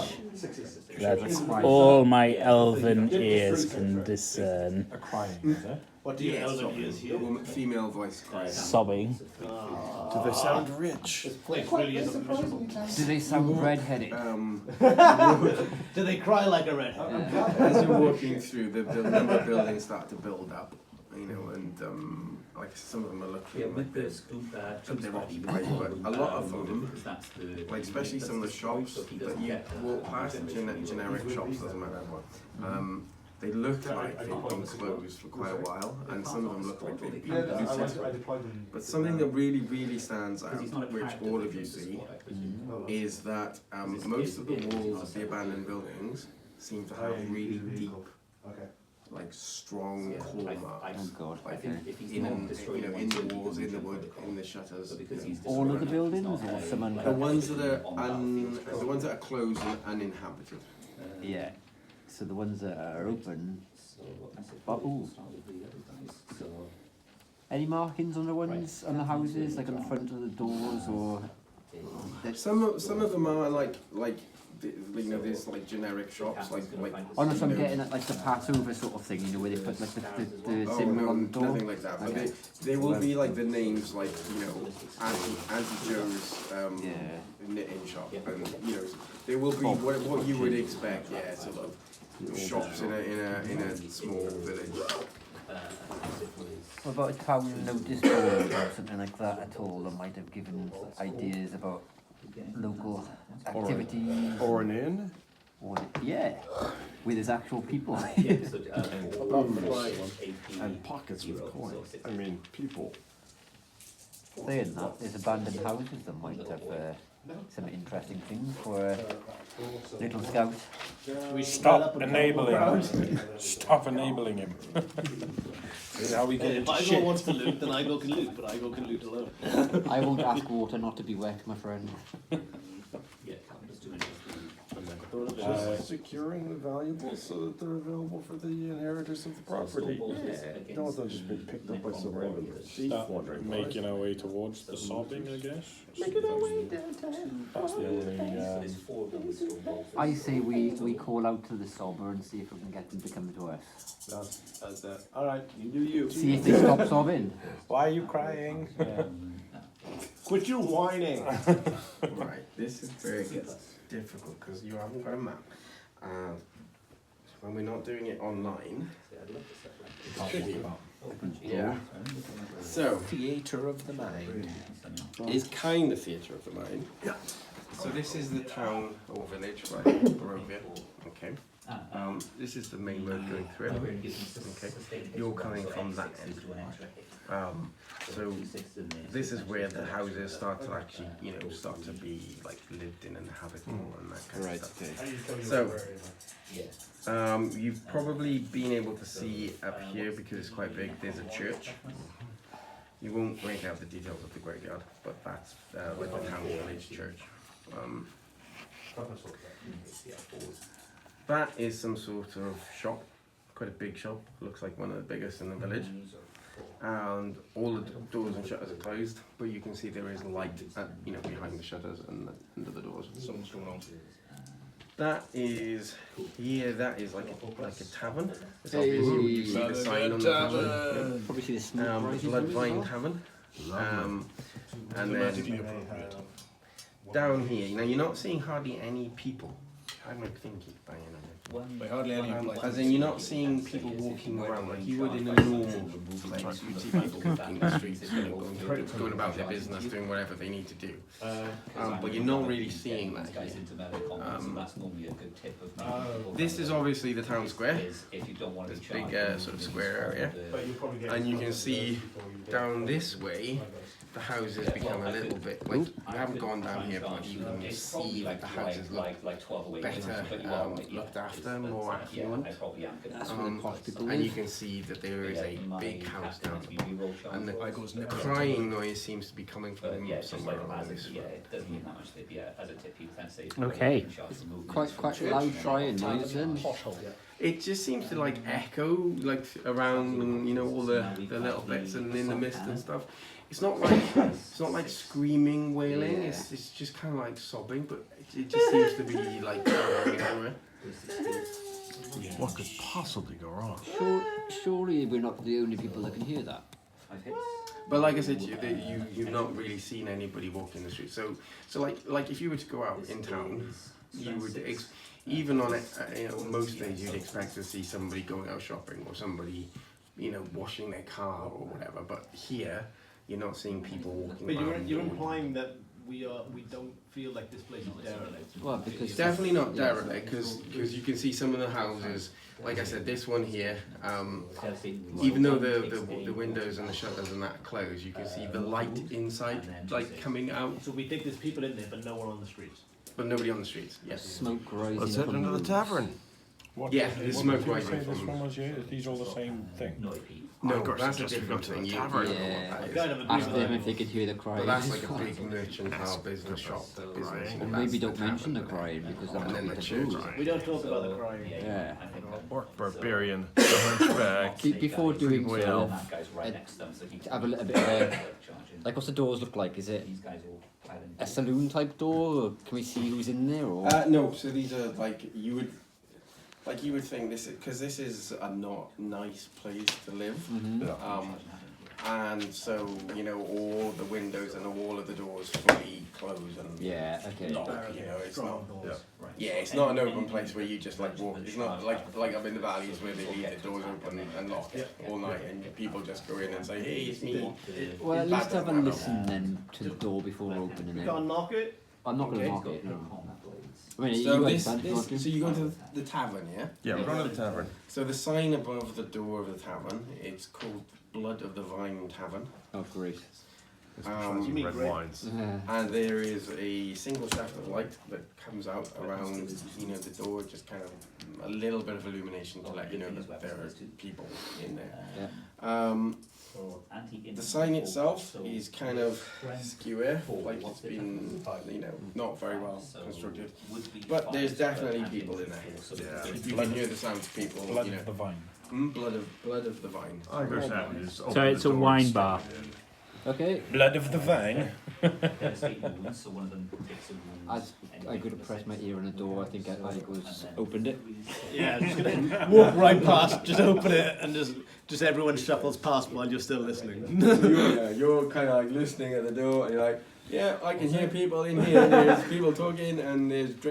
That's all my elven ears can discern. A crying, is it? What do your elven ears hear? Female voice crying. Sobbing. Do they sound rich? This place really is miserable. Do they sound red-headed? Do they cry like a redhead? As you're walking through, the number of buildings start to build up, you know, and like some of them are looking like they're occupied, but a lot of them, like especially some of the shops that you walk past, generic shops, doesn't matter what, they look like they've been closed for quite a while, and some of them look like they've been looted. But something that really, really stands out, which all of you see, is that most of the walls of the abandoned buildings seem to have really deep, like strong claw marks, like in the walls, in the wood, in the shutters. All of the buildings, or some The ones that are closed and uninhabited. Yeah. So the ones that are open. Ooh. Any markings on the ones on the houses, like on the front of the doors, or? Some of them are like you know, there's like generic shops like. Oh no, so I'm getting at like the Passover sort of thing, you know, where they put like the symbol on the door. Nothing like that. But they will be like the names, like, you know, Auntie Joe's knitting shop, and you know, they will be what you would expect, sort of shops in a small village. What about a town notice board or something like that at all that might have given ideas about local activities? Or an inn? Or, yeah, where there's actual people. And pockets with coin. I mean, people. Saying that, there's abandoned houses that might have some interesting things for a little scout. Stop enabling him. Stop enabling him. This is how we get If into I shit. go wants to loot, then I go can loot, but I go can loot alone. I won't ask water not to be wet, my friend. Securing the valuables so that they're available for the inheritors of the property. You don't want them to be picked up by some random thief wandering. Making our way towards the sobbing, I guess. Making our way downtown. That's the only. I say we call out to the sobber and see if we can get them to come to us. That's that. Alright, you do you. See if they stop sobbing. Why are you crying? Quit your whining! Right, this is where it gets difficult because you haven't got a map. And when we're not doing it online, yeah. So, Theatre of the mind. it's kind of theatre of the mind. Yeah. So this is the town or village, right? Barovia. Okay. This is the main road going through it. Okay. You're coming from that end. So this is where the houses start to actually, start to be like lived in and habitable and that kind of stuff. So you've probably been able to see up here because it's quite big. There's a church. You won't make out the details of the graveyard, but that's with the town village church. That is some sort of shop, quite a big shop. Looks like one of the biggest in the village. And all the doors and shutters are closed, but you can see there is light, behind the shutters and under the doors. Something's going on. That is like a tavern. It's obviously you see the sign on the tavern. Yeah. Probably see the smoke Bloodvine Tavern. And then down here, now you're not seeing hardly any people. I'm thinking, Hardly any. as in, you're not seeing people walking around like you would in a normal place. You'd see people walking the streets, going about their business, doing whatever they need to do. But you're not really seeing that here. This is obviously the town square. This big sort of square area. And you can see down this way, the houses become a little bit like, you haven't gone down here, but you can see that the houses look better looked after, more affluent. And you can see that there is a big house down the bottom. And the crying noise seems to be coming from somewhere along this road. Okay. Quite loud crying noise then. It just seems to like echo like around, all the little bits and in the mist and stuff. It's not like screaming, wailing. Yeah. It's just kind of like sobbing, but it just seems to be like going everywhere. What could possibly go wrong? Surely we're not the only people that can hear that. But like I said, you've not really seen anybody walking the street. So like if you were to go out in town, you would even on most days you'd expect to see somebody going out shopping or somebody washing their car or whatever. But here you're not seeing people walking around. But you're implying that we don't feel like this place is derelict. Well, because It's definitely not derelict because you can see some of the houses. Like I said, this one here, even though the windows and the shutters and that are closed, you can see the light inside, like coming out. So we think there's people in there, but no one on the streets. But nobody on the streets. Yes. smoke rising Let's head from into the tavern. Yeah, there's smoke What rising did you say this from. one was? Yeah, these all the same thing. No, Of course, that's a just different go to the thing. You tavern. don't know what that is. Kind of agree Ask with them that. if they could hear the crying. But that's like a big mercantile business shop. Business, Or that's maybe don't the mention the tavern. crying because that And then might the be church. taboo. We don't talk about the crying. Yeah. Orc barbarian, the hunchback. Before doing Way so, elf. have a little bit of a, like what's the doors look like? Is it a saloon type door? Or can we see who's in there? Or No, so these are like you would think this because this is a not nice place to live. And so all the windows and all of the doors fully closed and yeah, okay. locked. It's not. Yeah, it's not an open place where you just like walk. It's not like up in the valleys where they leave the doors open and locked all night, and people just go in and say, "Hey, it's me." Well, at least have a listen then to the door before opening it. Can't knock it. I'm not going to knock it. No. I mean, So you so you go to the tavern, yeah? Yeah, we're going to the tavern. So the sign above the door of the tavern, it's called Blood of the Vine Tavern. Oh, great. Red wines. And there is a single shaft of light that comes out around, the door, just kind of a little bit of illumination to let you know that there are people in there. The sign itself is kind of skewer, like it's been, not very well constructed. But there's definitely people in there. Yeah. You can hear the sounds of people. Blood of the vine. Blood of the vine. So it's a wine bar. Okay. Blood of the vine. As I go to press my ear on the door, I think I was opened it. Yeah, I'm just gonna walk right past, just open it, and just everyone shuffles past while you're still listening. You're kind of like listening at the door, and you're like, yeah, I can hear people in here. There's people talking, and there's drinks.